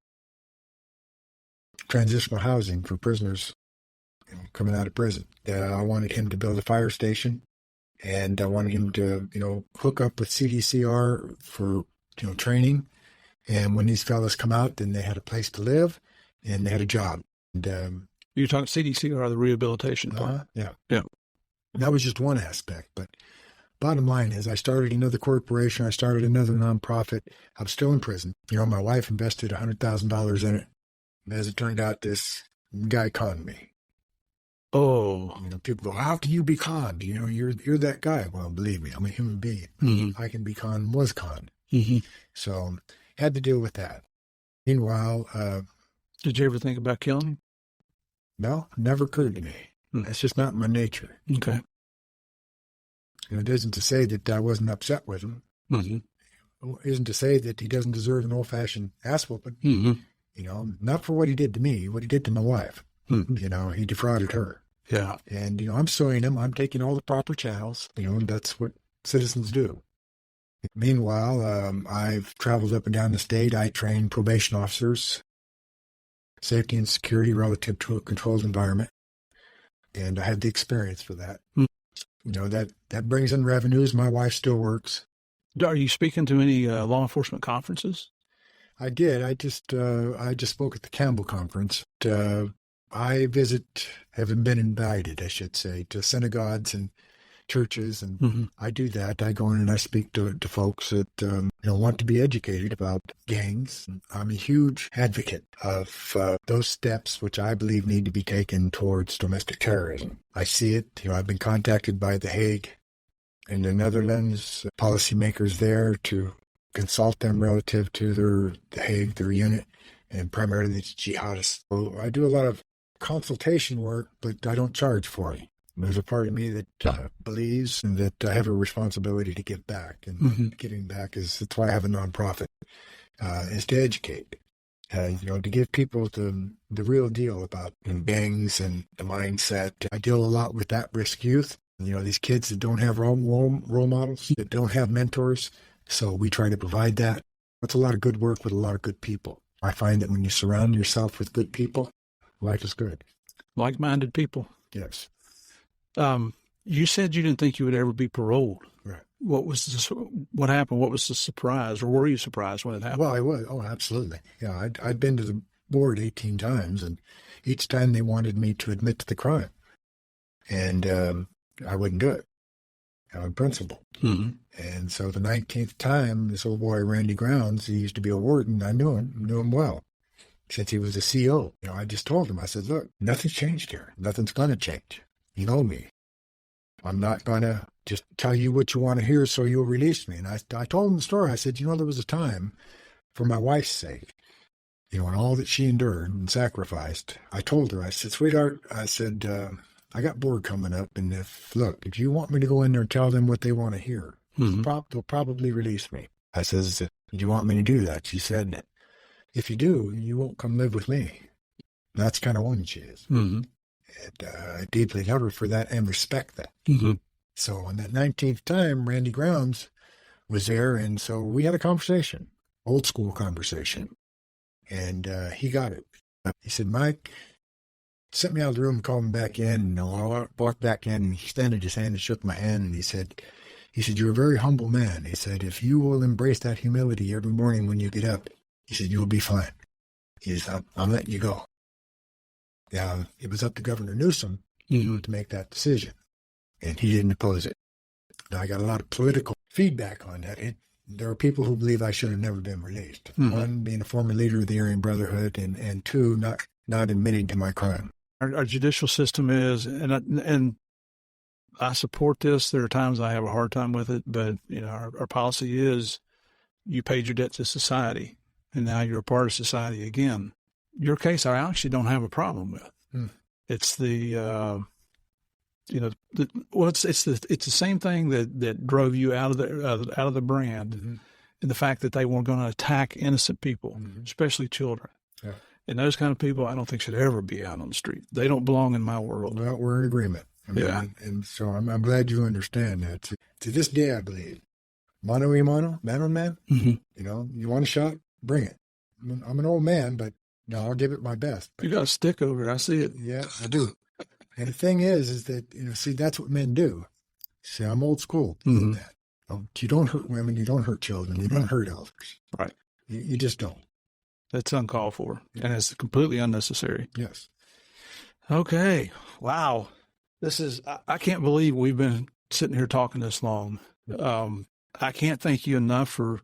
transitional housing for prisoners coming out of prison. I wanted him to build a fire station, and I wanted him to, hook up with CDCR for, training. And when these fellas come out, then they had a place to live, and they had a job. And you're talking CDCR, the rehabilitation part. Yeah. Yeah. That was just one aspect. But bottom line is I started another corporation. I started another nonprofit. I'm still in prison. My wife invested $100,000 in it. And as it turned out, this guy conned me. Oh. People go, how can you be conned? You're that guy. Well, believe me, I'm a human being. Mm-hmm. I can be conned, was conned. Mm-hmm. So had to deal with that. Meanwhile, did you ever think about killing him? No, never occurred to me. That's just not my nature. Okay. It isn't to say that I wasn't upset with him. Mm-hmm. It isn't to say that he doesn't deserve an old-fashioned ass whooping. Mm-hmm. Not for what he did to me, what he did to my wife. Mm-hmm. He defrauded her. Yeah. And, I'm suing him. I'm taking all the proper channels. That's what citizens do. Meanwhile, I've traveled up and down the state. I train probation officers, safety and security relative to a controlled environment. And I have the experience for that. That brings in revenues. My wife still works. Are you speaking to any law enforcement conferences? I did. I just spoke at the Campbell conference. I haven't been invited, I should say, to synagogues and churches, and I do that. I go in and I speak to folks that want to be educated about gangs. I'm a huge advocate of those steps which I believe need to be taken towards domestic terrorism. I see it. I've been contacted by The Hague in the Netherlands, policymakers there, to consult them relative to The Hague, their unit, and primarily the jihadists. So I do a lot of consultation work, but I don't charge for it. There's a part of me that believes and that I have a responsibility to give back. And giving back that's why I have a nonprofit, is to educate, to give people the real deal about gangs and the mindset. I deal a lot with at-risk youth, these kids that don't have role models, that don't have mentors. So we try to provide that. It's a lot of good work with a lot of good people. I find that when you surround yourself with good people, life is good. Like-minded people. Yes. You said you didn't think you would ever be paroled. Right. What happened? What was the surprise, or were you surprised when it happened? Well, I was. Oh, absolutely. Yeah, I'd been to the board 18 times, and each time they wanted me to admit to the crime, and I wouldn't do it. On principle. Mm-hmm. And so the 19th time, this old boy, Randy Grounds, he used to be a warden. I knew him well, since he was a CO. I just told him, I said, look, nothing's changed here. Nothing's going to change. You know me. I'm not going to just tell you what you want to hear so you'll release me. And I told him the story. I said, there was a time for my wife's sake, and all that she endured and sacrificed. I told her, I said, sweetheart, I said, I got board coming up. And if you want me to go in there and tell them what they want to hear, they'll probably release me. I says, do you want me to do that? She said, if you do, you won't come live with me. That's kind of woman she is. Mm-hmm. And I deeply love her for that and respect that. Mm-hmm. So on that 19th time, Randy Grounds was there, and so we had a conversation, old school conversation, and he got it. He said, Mike, sent me out of the room and called me back in, and I walked back in, and he extended his hand and shook my hand, and he said, you're a very humble man. He said, if you will embrace that humility every morning when you get up, he said, you'll be fine. He said, I'm letting you go. Yeah, it was up to Governor Newsom to make that decision, and he didn't oppose it. Now, I got a lot of political feedback on that. There are people who believe I should have never been released. Mm-hmm. One, being a former leader of the Aryan Brotherhood, and two, not admitting to my crime. Our judicial system is, and I support this. There are times I have a hard time with it, but our policy is you paid your debt to society, and now you're a part of society again. Your case, I actually don't have a problem with. It's the it's the same thing that drove you out of the brand, and the fact that they weren't going to attack innocent people, especially children. Yeah. And those kind of people, I don't think should ever be out on the street. They don't belong in my world. Well, we're in agreement. And so I'm glad you understand that. To this day, I believe, mano y mano, man on man. Mm-hmm. You want a shot, bring it. I'm an old man, but I'll give it my best. You got a stick over it. I see it. Yeah, I do. And the thing is that, that's what men do. See, I'm old school. Mm-hmm. That. You don't hurt women. You don't hurt children. You don't hurt elders. Right. You just don't. That's uncalled for. Yeah. And it's completely unnecessary. Yes. Okay. Wow. I can't believe we've been sitting here talking this long. I can't thank you enough for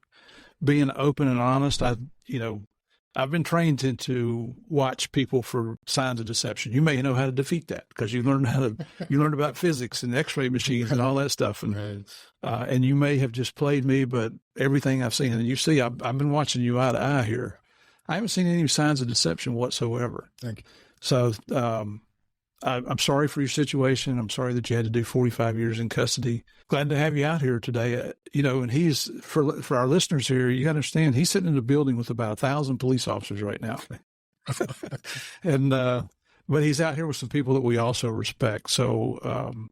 being open and honest. I've been trained to watch people for signs of deception. You may know how to defeat that because you learned about physics and X-ray machines and all that stuff. And and you may have just played me, but everything I've seen, and you see, I've been watching you eye to eye here. I haven't seen any signs of deception whatsoever. Thank you. So I'm sorry for your situation. I'm sorry that you had to do 45 years in custody. Glad to have you out here today. And he's, for our listeners here, you got to understand, he's sitting in a building with about 1,000 police officers right now. And, but he's out here with some people that we also respect. So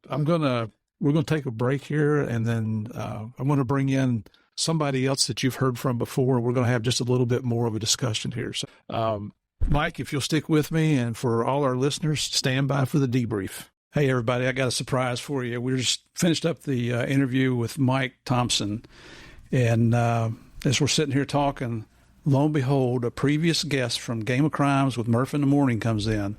we're going to take a break here, and then I'm going to bring in somebody else that you've heard from before. We're going to have just a little bit more of a discussion here. So, Mike, if you'll stick with me, and for all our listeners, stand by for the debrief. Hey, everybody, I got a surprise for you. We just finished up the interview with Mike Thompson, and as we're sitting here talking, lo and behold, a previous guest from Game of Crimes with Murph in the Morning comes in,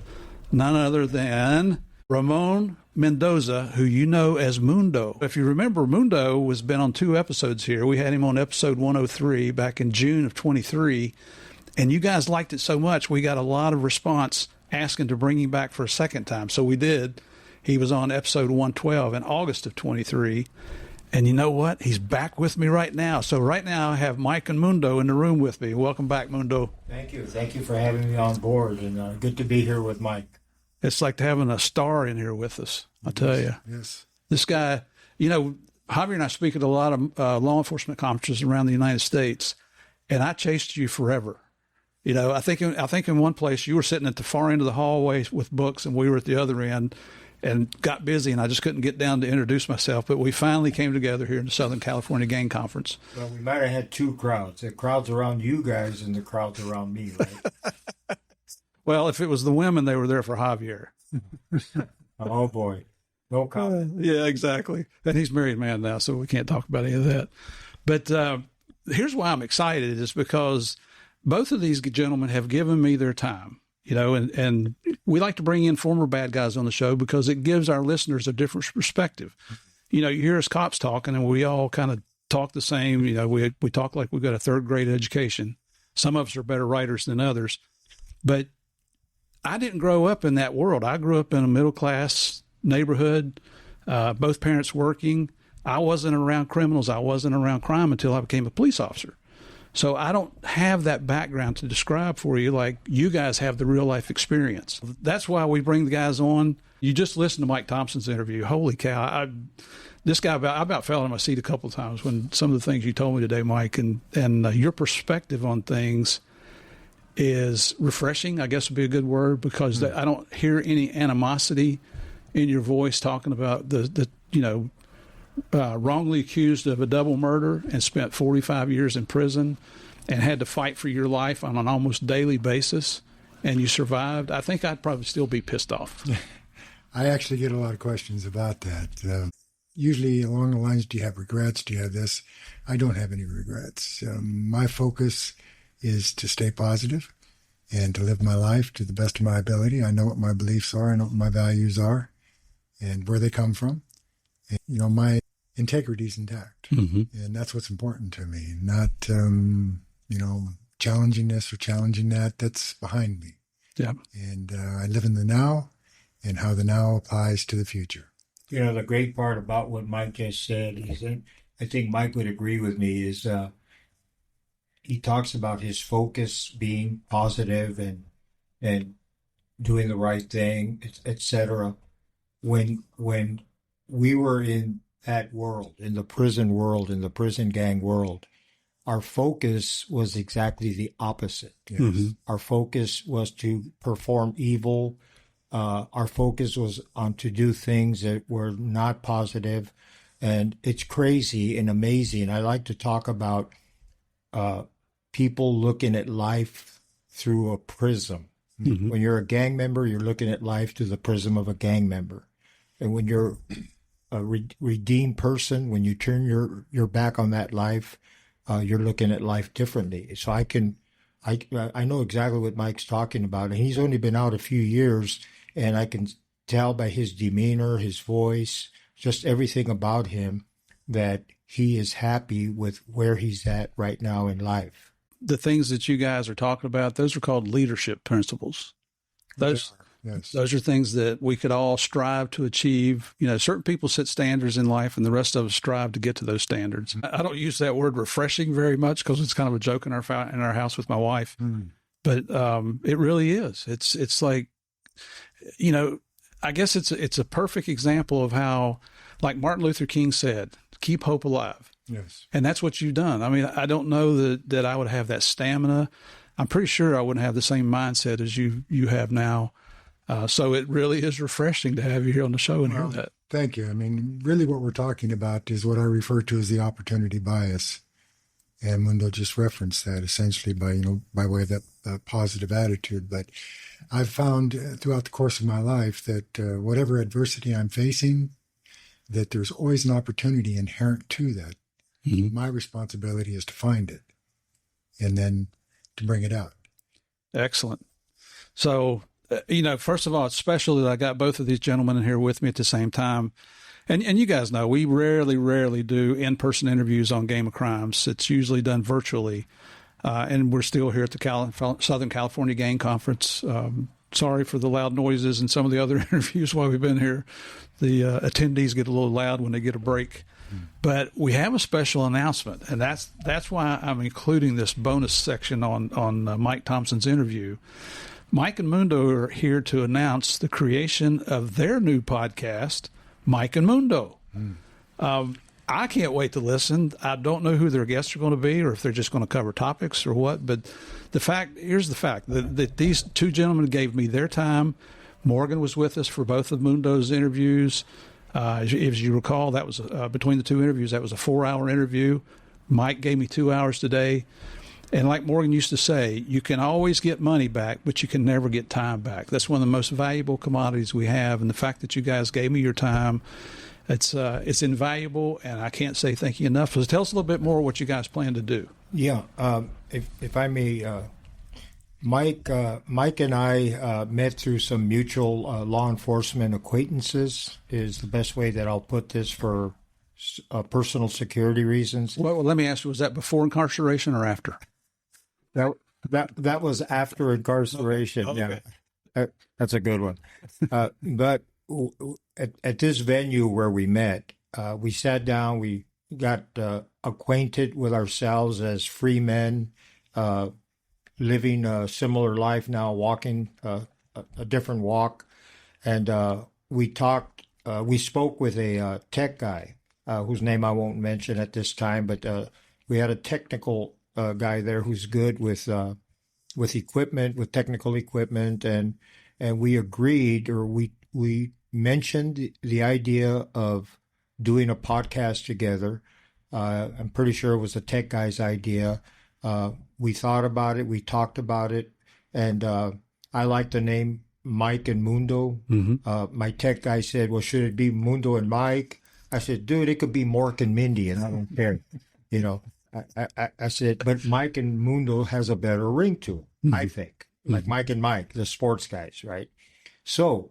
none other than Ramon Mendoza, who you know as Mundo. If you remember, Mundo has been on 2 episodes here. We had him on episode 103 back in June of 23. And you guys liked it so much, we got a lot of response asking to bring him back for a second time. So we did. He was on episode 112 in August of 23. And you know what? He's back with me right now. So right now I have Mike and Mundo in the room with me. Welcome back, Mundo. Thank you. Thank you for having me on board. And good to be here with Mike. It's like having a star in here with us, I tell you. Yes. This guy, Javier and I speak at a lot of law enforcement conferences around the United States, and I chased you forever. I think in one place you were sitting at the far end of the hallway with books, and we were at the other end, and got busy, and I just couldn't get down to introduce myself. But we finally came together here in the Southern California Gang Conference. Well, we might have had 2 crowds: the crowds around you guys and the crowds around me, right? Well, if it was the women, they were there for Javier. Oh boy, no comment. Yeah, exactly. And he's a married man now, so we can't talk about any of that. But here's why I'm excited: is because both of these gentlemen have given me their time, and we like to bring in former bad guys on the show because it gives our listeners a different perspective. You hear us cops talking, and we all kind of talk the same. We talk like we've got a 3rd grade education. Some of us are better writers than others, but I didn't grow up in that world. I grew up in a middle-class neighborhood. both parents working. I wasn't around criminals. I wasn't around crime until I became a police officer. So I don't have that background to describe for you like you guys have the real life experience. That's why we bring the guys on. You just listen to Mike Thompson's interview. Holy cow. This guy, I about fell in my seat a couple of times when some of the things you told me today, Mike, and your perspective on things is refreshing, I guess would be a good word, because I don't hear any animosity in your voice talking about the wrongly accused of a double murder and spent 45 years in prison and had to fight for your life on an almost daily basis, and you survived. I think I'd probably still be pissed off. I actually get a lot of questions about that. Usually along the lines, do you have regrets? Do you have this? I don't have any regrets. My focus is to stay positive and to live my life to the best of my ability. I know what my beliefs are. I know what my values are and where they come from. And, my integrity is intact. Mm-hmm. And that's what's important to me. Not, challenging this or challenging that. That's behind me. Yeah. And I live in the now and how the now applies to the future. The great part about what Mike just said is that I think Mike would agree with me is he talks about his focus being positive and doing the right thing, etc. When we were in that world, in the prison world, in the prison gang world, our focus was exactly the opposite. Yes. Mm-hmm. Our focus was to perform evil. Our focus was on to do things that were not positive. And it's crazy and amazing. I like to talk about people looking at life through a prism. Mm-hmm. When you're a gang member, you're looking at life through the prism of a gang member. And when you're a redeemed person, when you turn your back on that life, you're looking at life differently. So I know exactly what Mike's talking about. And he's only been out a few years, and I can tell by his demeanor, his voice, just everything about him that he is happy with where he's at right now in life. The things that you guys are talking about, those are called leadership principles. Those are things that we could all strive to achieve. Certain people set standards in life and the rest of us strive to get to those standards. I don't use that word refreshing very much because it's kind of a joke in our house with my wife. Mm. But it really is. It's like, I guess it's a perfect example of how, like Martin Luther King said, keep hope alive. Yes. And that's what you've done. I mean, I don't know that I would have that stamina. I'm pretty sure I wouldn't have the same mindset as you have now. So it really is refreshing to have you here on the show and hear that. Thank you. I mean, really what we're talking about is what I refer to as the opportunity bias. And Mundo just referenced that essentially by way of that positive attitude. But I've found throughout the course of my life that whatever adversity I'm facing, that there's always an opportunity inherent to that. Mm-hmm. My responsibility is to find it and then to bring it out. Excellent. So, first of all, it's special that I got both of these gentlemen in here with me at the same time. And you guys know, we rarely do in-person interviews on Game of Crimes. It's usually done virtually. And we're still here at the Southern California Gang Conference. Sorry for the loud noises and some of the other interviews while we've been here. The attendees get a little loud when they get a break. But we have a special announcement, and that's why I'm including this bonus section on Mike Thompson's interview. Mike and Mundo are here to announce the creation of their new podcast, Mike and Mundo. I can't wait to listen. I don't know who their guests are going to be or if they're just going to cover topics or what, but here's the fact that these two gentlemen gave me their time. Morgan was with us for both of Mundo's interviews. As you recall, that was between the two interviews, that was a 4-hour interview. Mike gave me 2 hours today. And like Morgan used to say, you can always get money back, but you can never get time back. That's one of the most valuable commodities we have. And the fact that you guys gave me your time, it's invaluable, and I can't say thank you enough. So tell us a little bit more what you guys plan to do. Yeah, if I may, Mike and I met through some mutual law enforcement acquaintances is the best way that I'll put this for personal security reasons. Well, let me ask you, was that before incarceration or after? That was after incarceration. Okay. Yeah, that's a good one. But at this venue where we met, we sat down, we got acquainted with ourselves as free men, living a similar life now, walking a different walk. And we talked, we spoke with a tech guy whose name I won't mention at this time, but we had a technical guy there who's good with equipment, with technical equipment, and we agreed, or we mentioned the idea of doing a podcast together. I'm pretty sure it was the tech guy's idea. We thought about it, we talked about it, and I like the name Mike and Mundo. My tech guy said, well, should it be Mundo and Mike? I said, dude, it could be Mork and Mindy, and I don't care. You know, I said, but Mike and Mundo has a better ring to it, I think. Like Mike and Mike, the sports guys, right? So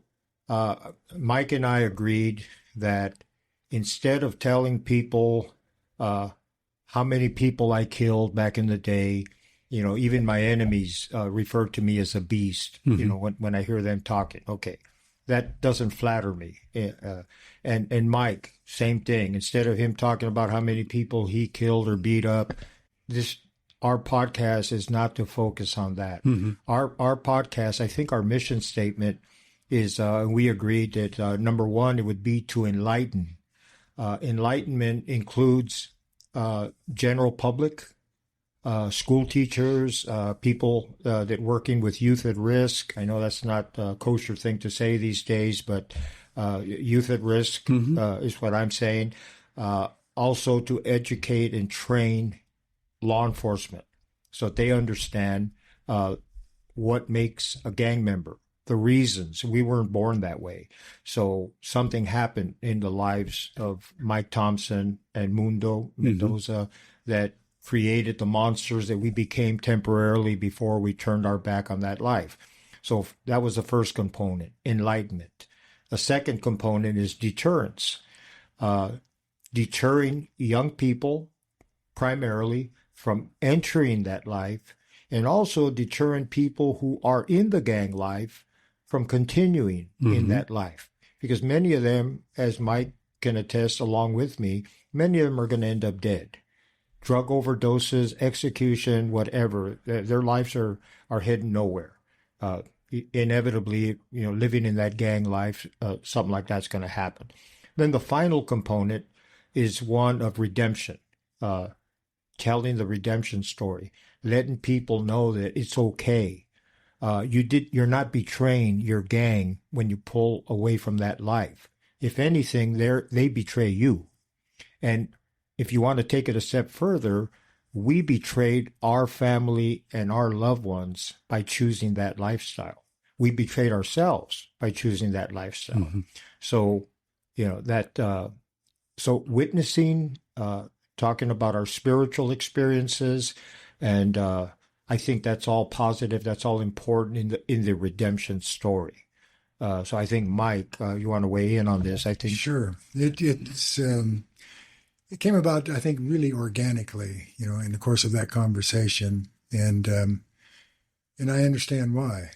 Mike and I agreed that instead of telling people how many people I killed back in the day, you know, even my enemies refer to me as a beast, you know, when I hear them talking. Okay, that doesn't flatter me. And Mike, same thing. Instead of him talking about how many people he killed or beat up, our podcast is not to focus on that. Our podcast, I think our mission statement is, we agreed that number one, it would be to enlighten. Enlightenment includes general public, school teachers, people that working with youth at risk. I know that's not a kosher thing to say these days, but youth at risk is what I'm saying. Also to educate and train law enforcement so that they understand what makes a gang member, the reasons. We weren't born that way. So something happened in the lives of Mike Thompson and Mundo, Mendoza, that created the monsters that we became temporarily before we turned our back on that life. So that was the first component, enlightenment. The second component is deterrence, deterring young people primarily from entering that life, and also deterring people who are in the gang life from continuing in that life. Because many of them, as Mike can attest along with me, many of them are going to end up dead. Drug overdoses, execution, whatever. Their lives are heading nowhere. Inevitably, you know, living in that gang life, something like that's going to happen. Then the final component is one of redemption, telling the redemption story, letting people know that it's okay. You're not betraying your gang when you pull away from that life. If anything, they betray you. And if you want to take it a step further, we betrayed our family and our loved ones by choosing that lifestyle. We betrayed ourselves by choosing that lifestyle. So, you know, so witnessing, talking about our spiritual experiences, and I think that's all positive. That's all important in the redemption story. So I think, Mike, you want to weigh in on this? I think sure. It came about, I think, really organically, you know, in the course of that conversation, and I understand why.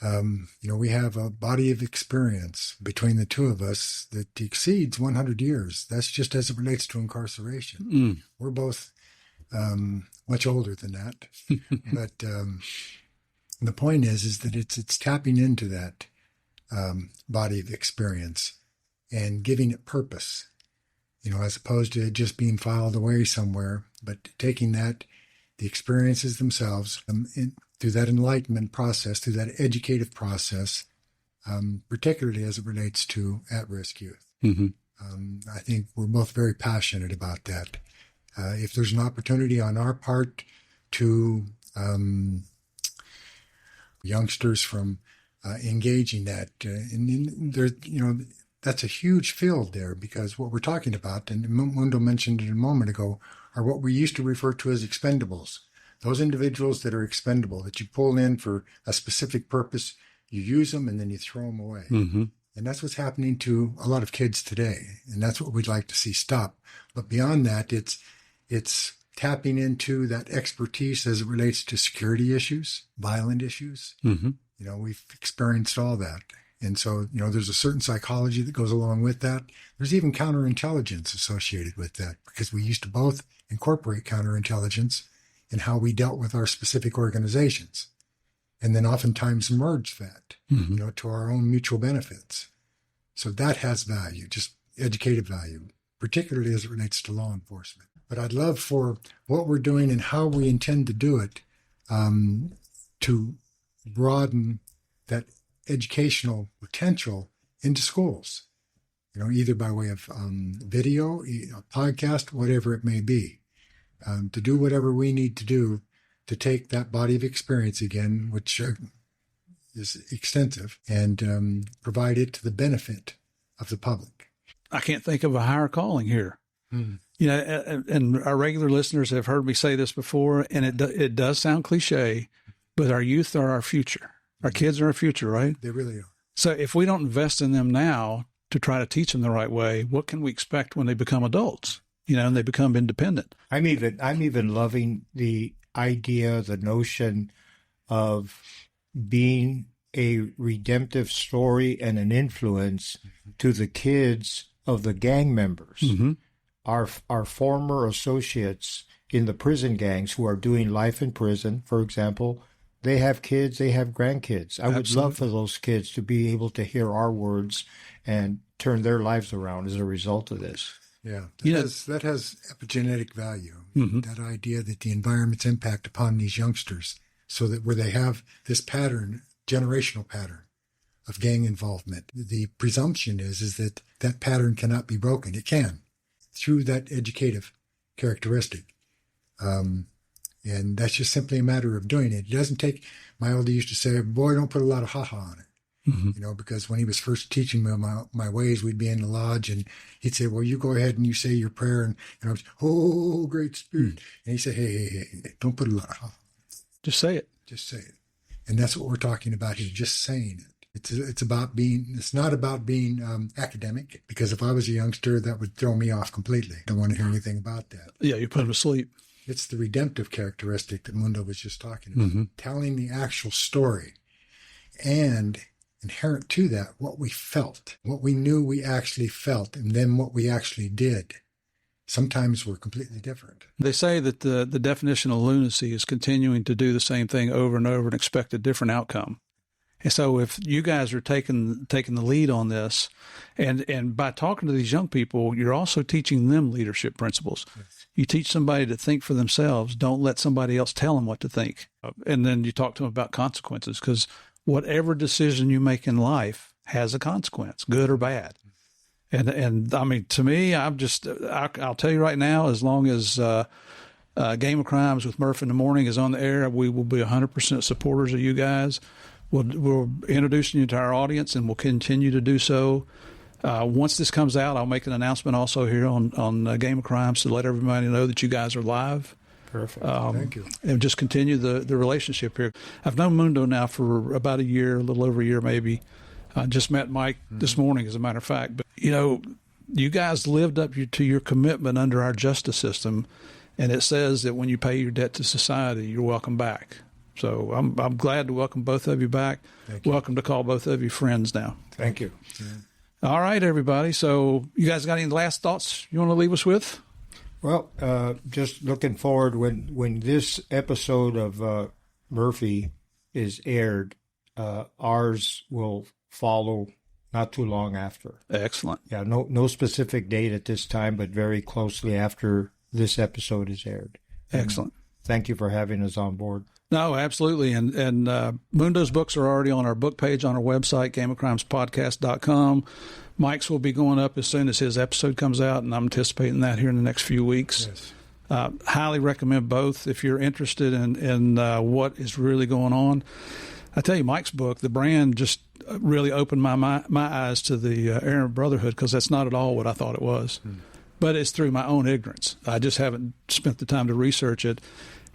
You know, we have a body of experience between the two of us that exceeds 100 years. That's just as it relates to incarceration. We're both much older than that, but the point is that it's tapping into that body of experience and giving it purpose. You know, as opposed to it just being filed away somewhere, but taking the experiences themselves through that enlightenment process, through that educative process, particularly as it relates to at-risk youth. I think we're both very passionate about that. If there's an opportunity on our part to youngsters from engaging that, and there, you know, that's a huge field there, because what we're talking about, and Mundo mentioned it a moment ago, are what we used to refer to as expendables. Those individuals that are expendable, that you pull in for a specific purpose, you use them, and then you throw them away. And that's what's happening to a lot of kids today, and that's what we'd like to see stop. But beyond that, it's tapping into that expertise as it relates to security issues, violent issues. You know, we've experienced all that. And so, there's a certain psychology that goes along with that. There's even counterintelligence associated with that, because we used to both incorporate counterintelligence in how we dealt with our specific organizations, and then oftentimes merge that, to our own mutual benefits. So that has value, just educative value, particularly as it relates to law enforcement. But I'd love for what we're doing and how we intend to do it to broaden that educational potential into schools, either by way of video, podcast, whatever it may be, to do whatever we need to do to take that body of experience again, which is extensive, and provide it to the benefit of the public. I can't think of a higher calling here. And our regular listeners have heard me say this before, and it does sound cliche, but our youth are our future. Our kids are our future, right? They really are. So if we don't invest in them now to try to teach them the right way, what can we expect when they become adults, and they become independent? I'm even loving the idea, the notion of being a redemptive story and an influence to the kids of the gang members. Our former associates in the prison gangs who are doing life in prison, for example, they have kids, they have grandkids. I would love for those kids to be able to hear our words and turn their lives around as a result of this. Yeah, that has epigenetic value, that idea that the environment's impact upon these youngsters, so that where they have this pattern, generational pattern of gang involvement, the presumption is that that pattern cannot be broken. It can, through that educative characteristic. And that's just simply a matter of doing it. It doesn't take, my oldie used to say, boy, don't put a lot of ha-ha on it. Because when he was first teaching me my ways, we'd be in the lodge and he'd say, well, you go ahead and you say your prayer. And I was, oh, great spirit. And he'd say, hey, don't put a lot of ha-ha. Just say it. Just say it. And that's what we're talking about here, just saying it. It's not about being academic, because if I was a youngster, that would throw me off completely. Don't want to hear anything about that. Yeah, you put them to sleep. It's the redemptive characteristic that Mundo was just talking about, telling the actual story, and inherent to that, what we felt, what we knew we actually felt, and then what we actually did. Sometimes we're completely different. They say that the definition of lunacy is continuing to do the same thing over and over and expect a different outcome. And so if you guys are taking the lead on this, and by talking to these young people, you're also teaching them leadership principles. Yes. You teach somebody to think for themselves. Don't let somebody else tell them what to think. And then you talk to them about consequences, because whatever decision you make in life has a consequence, good or bad. And I mean, to me, I'll tell you right now, as long as Game of Crimes with Murph in the Morning is on the air, we will be 100% supporters of you guys. We're introducing you to our audience, and we'll continue to do so. Once this comes out, I'll make an announcement also here on Game of Crimes to let everybody know that you guys are live. Perfect. Thank you. And just continue the relationship here. I've known Mundo now for about a year, a little over a year maybe. I just met Mike this morning, as a matter of fact. But, you guys lived up to your commitment under our justice system, and it says that when you pay your debt to society, you're welcome back. So I'm glad to welcome both of you back. Welcome to call both of you friends now. Thank you. Yeah. All right, everybody. So you guys got any last thoughts you want to leave us with? Well, just looking forward when this episode of Murphy is aired, ours will follow not too long after. Excellent. Yeah, no specific date at this time, but very closely after this episode is aired. Excellent. And thank you for having us on board. No, absolutely. And Mundo's books are already on our book page on our website, gameofcrimespodcast.com. Mike's will be going up as soon as his episode comes out, and I'm anticipating that here in the next few weeks. Yes. Highly recommend both if you're interested in what is really going on. I tell you, Mike's book, The Brand, just really opened my eyes to the Aryan Brotherhood, because that's not at all what I thought it was. But it's through my own ignorance. I just haven't spent the time to research it.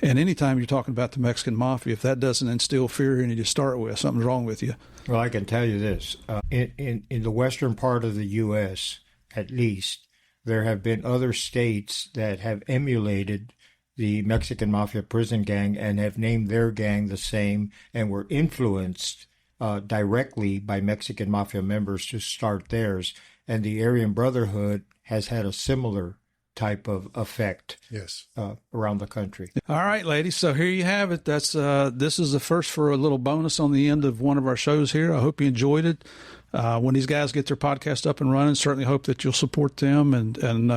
And anytime you're talking about the Mexican mafia, if that doesn't instill fear in you to start with, something's wrong with you. Well, I can tell you this. In the western part of the U.S., at least, there have been other states that have emulated the Mexican mafia prison gang and have named their gang the same, and were influenced directly by Mexican mafia members to start theirs. And the Aryan Brotherhood has had a similar type of effect Yes. around the country. All right, ladies. So here you have it. That's this is the first for a little bonus on the end of one of our shows here. I hope you enjoyed it. When these guys get their podcast up and running, certainly hope that you'll support them and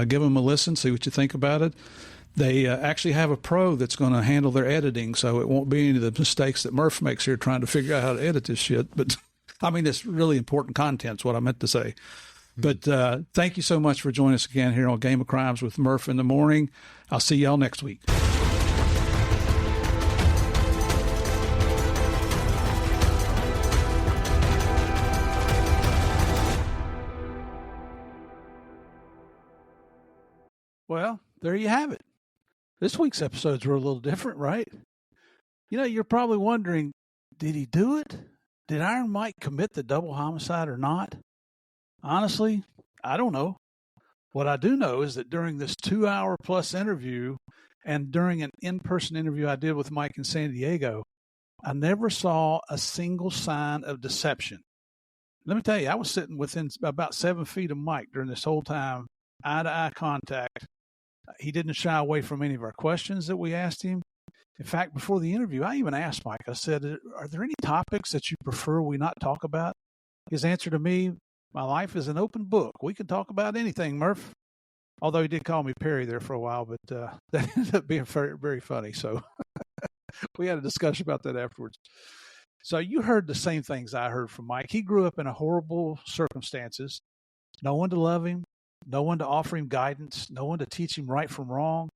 give them a listen, see what you think about it. They actually have a pro that's going to handle their editing, so it won't be any of the mistakes that Murph makes here trying to figure out how to edit this shit. But, I mean, it's really important content is what I meant to say. But thank you so much for joining us again here on Game of Crimes with Murph in the Morning. I'll see y'all next week. Well, there you have it. This week's episodes were a little different, right? You know, you're probably wondering, did he do it? Did Iron Mike commit the double homicide or not? Honestly, I don't know. What I do know is that during this 2-hour-plus interview and during an in-person interview I did with Mike in San Diego, I never saw a single sign of deception. Let me tell you, I was sitting within about 7 feet of Mike during this whole time, eye-to-eye contact. He didn't shy away from any of our questions that we asked him. In fact, before the interview, I even asked Mike, I said, are there any topics that you prefer we not talk about? His answer to me, my life is an open book. We can talk about anything, Murph. Although he did call me Perry there for a while, but that ended up being very, very funny. So we had a discussion about that afterwards. So you heard the same things I heard from Mike. He grew up in horrible circumstances. No one to love him. No one to offer him guidance, no one to teach him right from wrong.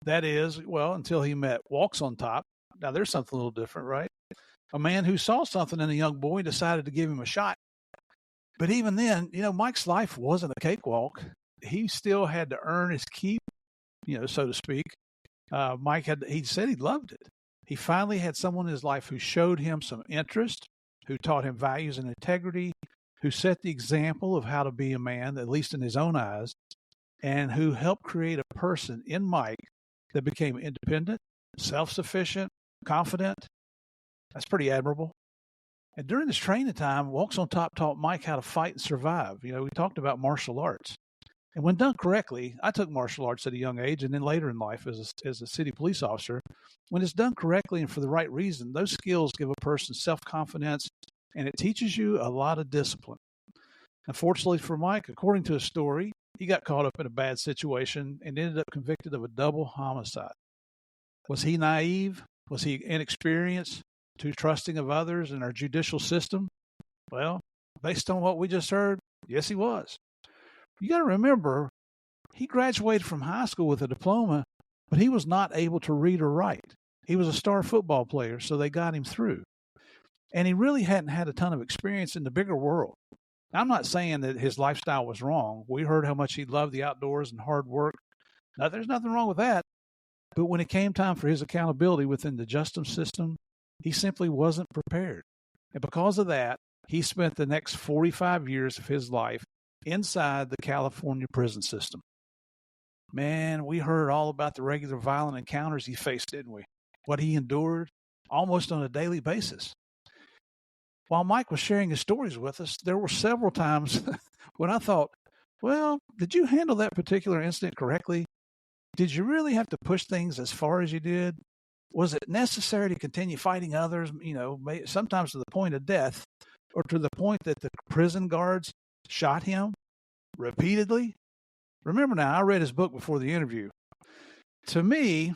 That is, well, until he met Walks on Top. Now, there's something a little different, right? A man who saw something in a young boy and decided to give him a shot. But even then, you know, Mike's life wasn't a cakewalk. He still had to earn his keep, you know, so to speak. He said he loved it. He finally had someone in his life who showed him some interest, who taught him values and integrity, who set the example of how to be a man, at least in his own eyes, and who helped create a person in Mike that became independent, self-sufficient, confident. That's pretty admirable. And during this training time, Walks on Top taught Mike how to fight and survive. You know, we talked about martial arts. And when done correctly, I took martial arts at a young age and then later in life as a city police officer. When it's done correctly and for the right reason, those skills give a person self-confidence, and it teaches you a lot of discipline. Unfortunately for Mike, according to his story, he got caught up in a bad situation and ended up convicted of a double homicide. Was he naive? Was he inexperienced? Too trusting of others in our judicial system? Well, based on what we just heard, yes, he was. You got to remember, he graduated from high school with a diploma, but he was not able to read or write. He was a star football player, so they got him through. And he really hadn't had a ton of experience in the bigger world. I'm not saying that his lifestyle was wrong. We heard how much he loved the outdoors and hard work. Now, there's nothing wrong with that. But when it came time for his accountability within the justice system, he simply wasn't prepared. And because of that, he spent the next 45 years of his life inside the California prison system. Man, we heard all about the regular violent encounters he faced, didn't we? What he endured almost on a daily basis. While Mike was sharing his stories with us, there were several times when I thought, well, did you handle that particular incident correctly? Did you really have to push things as far as you did? Was it necessary to continue fighting others, you know, sometimes to the point of death, or to the point that the prison guards shot him repeatedly? Remember now, I read his book before the interview. To me,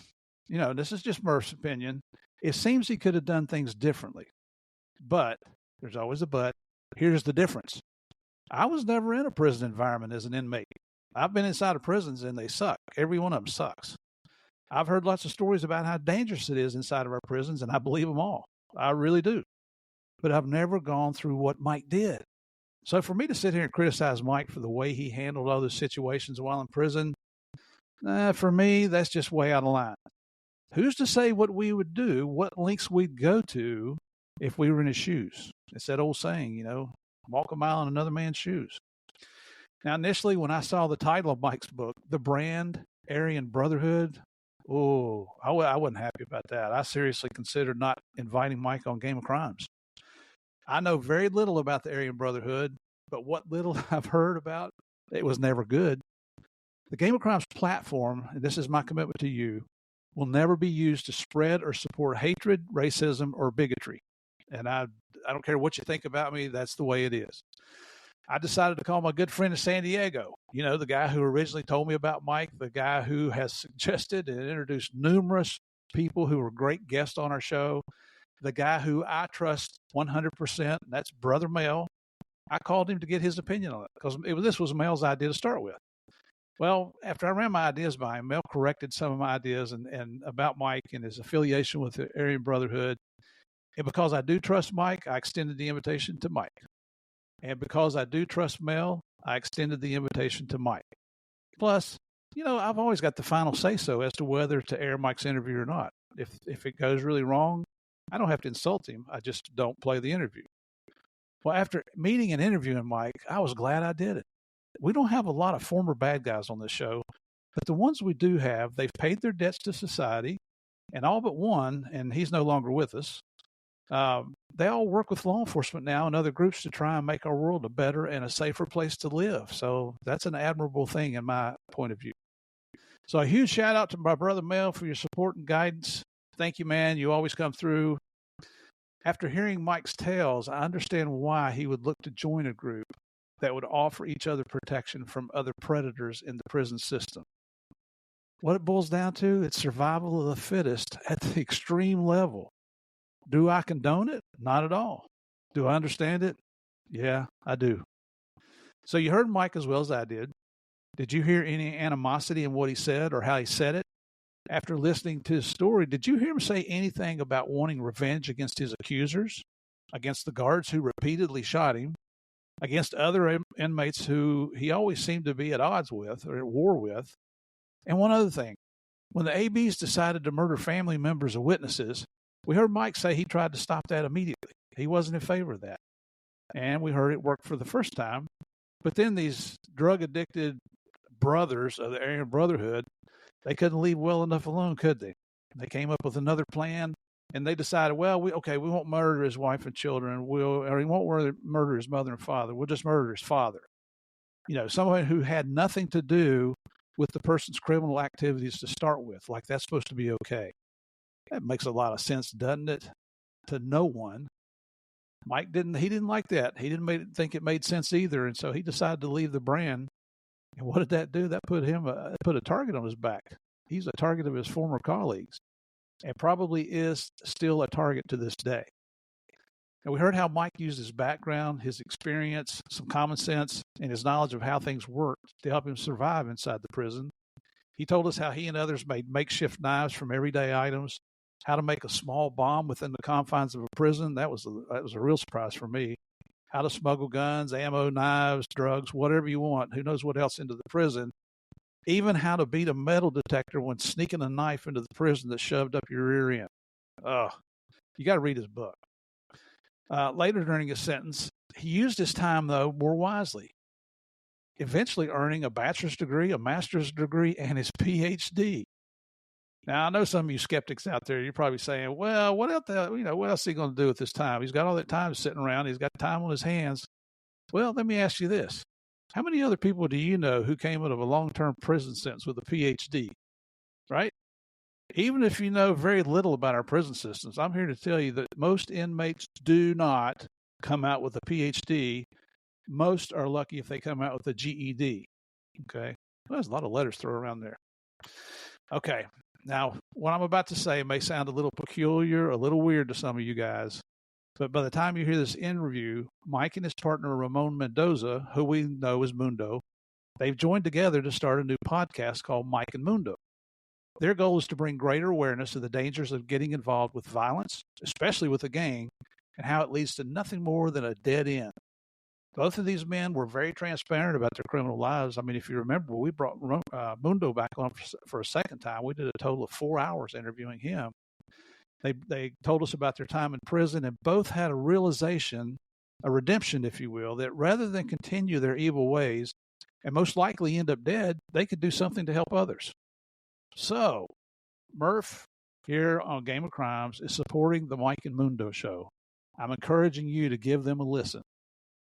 you know, this is just Murph's opinion, it seems he could have done things differently. But, there's always a but, here's the difference. I was never in a prison environment as an inmate. I've been inside of prisons and they suck. Every one of them sucks. I've heard lots of stories about how dangerous it is inside of our prisons, and I believe them all. I really do. But I've never gone through what Mike did. So for me to sit here and criticize Mike for the way he handled other situations while in prison, for me, that's just way out of line. Who's to say what we would do, what lengths we'd go to if we were in his shoes? It's that old saying, you know, walk a mile in another man's shoes. Now, initially, when I saw the title of Mike's book, The Brand, Aryan Brotherhood, I wasn't happy about that. I seriously considered not inviting Mike on Game of Crimes. I know very little about the Aryan Brotherhood, but what little I've heard about, it was never good. The Game of Crimes platform, and this is my commitment to you, will never be used to spread or support hatred, racism, or bigotry. And I don't care what you think about me, that's the way it is. I decided to call my good friend in San Diego, the guy who originally told me about Mike, the guy who has suggested and introduced numerous people who were great guests on our show, the guy who I trust 100%, and that's Brother Mel. I called him to get his opinion on it because this was Mel's idea to start with. Well, after I ran my ideas by him, Mel corrected some of my ideas and about Mike and his affiliation with the Aryan Brotherhood. And because I do trust Mike, I extended the invitation to Mike. And because I do trust Mel, I extended the invitation to Mike. Plus, I've always got the final say-so as to whether to air Mike's interview or not. If it goes really wrong, I don't have to insult him. I just don't play the interview. Well, after meeting and interviewing Mike, I was glad I did it. We don't have a lot of former bad guys on this show, but the ones we do have, they've paid their debts to society, and all but one, and he's no longer with us, they all work with law enforcement now and other groups to try and make our world a better and a safer place to live. So that's an admirable thing in my point of view. So a huge shout out to my brother Mel for your support and guidance. Thank you, man. You always come through. After hearing Mike's tales, I understand why he would look to join a group that would offer each other protection from other predators in the prison system. What it boils down to, it's survival of the fittest at the extreme level. Do I condone it? Not at all. Do I understand it? Yeah, I do. So you heard Mike as well as I did. Did you hear any animosity in what he said or how he said it? After listening to his story, did you hear him say anything about wanting revenge against his accusers, against the guards who repeatedly shot him, against other inmates who he always seemed to be at odds with or at war with? And one other thing, when the ABs decided to murder family members of witnesses, we heard Mike say he tried to stop that immediately. He wasn't in favor of that. And we heard it worked for the first time. But then these drug-addicted brothers of the Aryan Brotherhood, they couldn't leave well enough alone, could they? They came up with another plan, and they decided, well, we won't murder his wife and children. We won't murder his mother and father. We'll just murder his father. Someone who had nothing to do with the person's criminal activities to start with, like that's supposed to be okay. That makes a lot of sense, doesn't it? To no one. Mike didn't like that. He didn't think it made sense either, and so he decided to leave the brand. And what did that do? That put a target on his back. He's a target of his former colleagues, and probably is still a target to this day. And we heard how Mike used his background, his experience, some common sense, and his knowledge of how things worked to help him survive inside the prison. He told us how he and others made makeshift knives from everyday items, how to make a small bomb within the confines of a prison. That was a real surprise for me. How to smuggle guns, ammo, knives, drugs, whatever you want. Who knows what else into the prison. Even how to beat a metal detector when sneaking a knife into the prison that shoved up your rear end. You got to read his book. Later during his sentence, he used his time, though, more wisely, eventually earning a bachelor's degree, a master's degree, and his PhD. Now, I know some of you skeptics out there, you're probably saying, well, what else is he going to do with this time? He's got all that time sitting around. He's got time on his hands. Well, let me ask you this. How many other people do you know who came out of a long-term prison sentence with a PhD, right? Even if you know very little about our prison systems, I'm here to tell you that most inmates do not come out with a PhD. Most are lucky if they come out with a GED, okay? Well, there's a lot of letters thrown around there. Okay. Now, what I'm about to say may sound a little peculiar, a little weird to some of you guys, but by the time you hear this interview, Mike and his partner, Ramon Mendoza, who we know as Mundo, they've joined together to start a new podcast called Mike and Mundo. Their goal is to bring greater awareness to the dangers of getting involved with violence, especially with a gang, and how it leads to nothing more than a dead end. Both of these men were very transparent about their criminal lives. I mean, if you remember, we brought Mundo back on for a second time. We did a total of 4 hours interviewing him. They told us about their time in prison, and both had a realization, a redemption, if you will, that rather than continue their evil ways and most likely end up dead, they could do something to help others. So, Murph here on Game of Crimes is supporting the Mike and Mundo show. I'm encouraging you to give them a listen.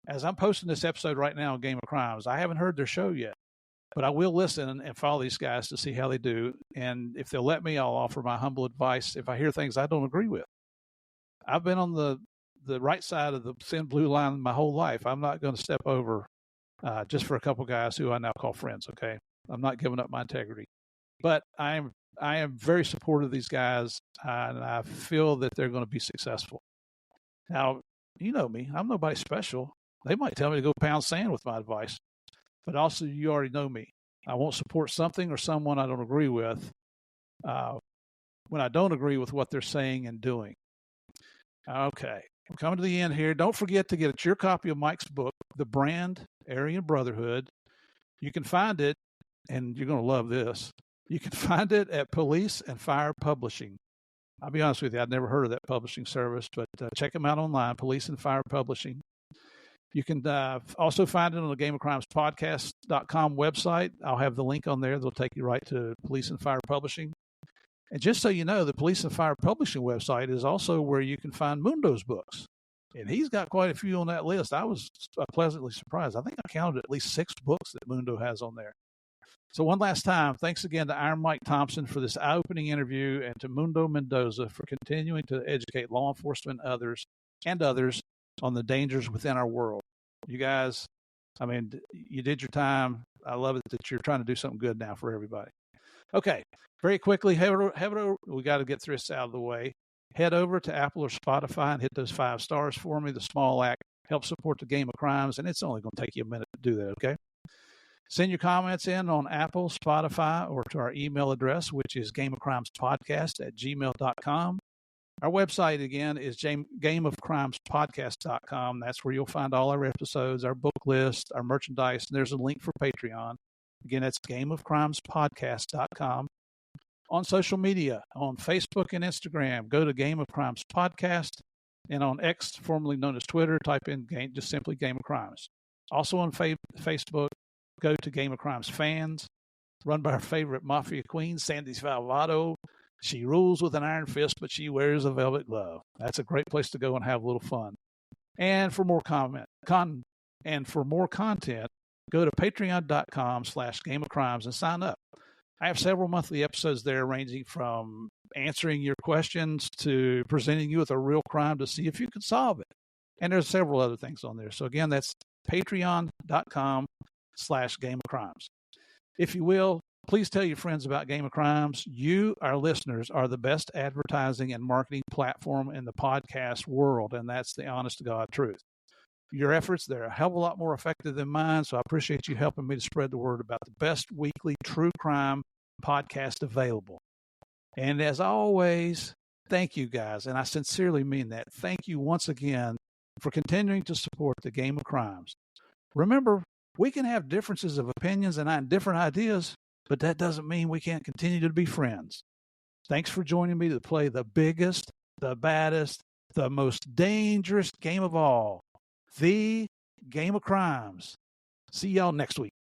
As I'm posting this episode right now on Game of Crimes, I haven't heard their show yet, but I will listen and follow these guys to see how they do. And if they'll let me, I'll offer my humble advice if I hear things I don't agree with. I've been on the right side of the thin blue line my whole life. I'm not going to step over just for a couple guys who I now call friends, okay? I'm not giving up my integrity. But I am very supportive of these guys, and I feel that they're going to be successful. Now, you know me. I'm nobody special. They might tell me to go pound sand with my advice. But also, you already know me. I won't support something or someone I don't agree with when I don't agree with what they're saying and doing. Okay, we're coming to the end here. Don't forget to get your copy of Mike's book, The Brand, Aryan Brotherhood. You can find it, and you're going to love this. You can find it at Police and Fire Publishing. I'll be honest with you, I'd never heard of that publishing service, but check them out online, Police and Fire Publishing. You can also find it on the gameofcrimespodcast.com website. I'll have the link on there. They'll take you right to Police and Fire Publishing. And just so you know, the Police and Fire Publishing website is also where you can find Mundo's books. And he's got quite a few on that list. I was pleasantly surprised. I think I counted at least 6 books that Mundo has on there. So one last time, thanks again to Iron Mike Thompson for this eye-opening interview, and to Mundo Mendoza for continuing to educate law enforcement others on the dangers within our world. You guys, I mean, you did your time. I love it that you're trying to do something good now for everybody. Okay, very quickly, we got to get through this out of the way. Head over to Apple or Spotify and hit those 5 stars for me. The small act helps support the Game of Crimes, and it's only going to take you a minute to do that, okay? Send your comments in on Apple, Spotify, or to our email address, which is gameofcrimespodcast@gmail.com. Our website, again, is gameofcrimespodcast.com. That's where you'll find all our episodes, our book list, our merchandise, and there's a link for Patreon. Again, that's gameofcrimespodcast.com. On social media, on Facebook and Instagram, go to Game of Crimes Podcast. And on X, formerly known as Twitter, type in just simply Game of Crimes. Also on Facebook, go to Game of Crimes Fans, run by our favorite Mafia queen, Sandy Salvato. She rules with an iron fist, but she wears a velvet glove. That's a great place to go and have a little fun. And for more content, go to patreon.com/Game of Crimes and sign up. I have several monthly episodes there, ranging from answering your questions to presenting you with a real crime to see if you can solve it. And there's several other things on there. So again, that's patreon.com/Game of Crimes. If you will, please tell your friends about Game of Crimes. You, our listeners, are the best advertising and marketing platform in the podcast world, and that's the honest to God truth. Your efforts, they're a hell of a lot more effective than mine, so I appreciate you helping me to spread the word about the best weekly true crime podcast available. And as always, thank you guys, and I sincerely mean that. Thank you once again for continuing to support the Game of Crimes. Remember, we can have differences of opinions and different ideas, but that doesn't mean we can't continue to be friends. Thanks for joining me to play the biggest, the baddest, the most dangerous game of all, the Game of Crimes. See y'all next week.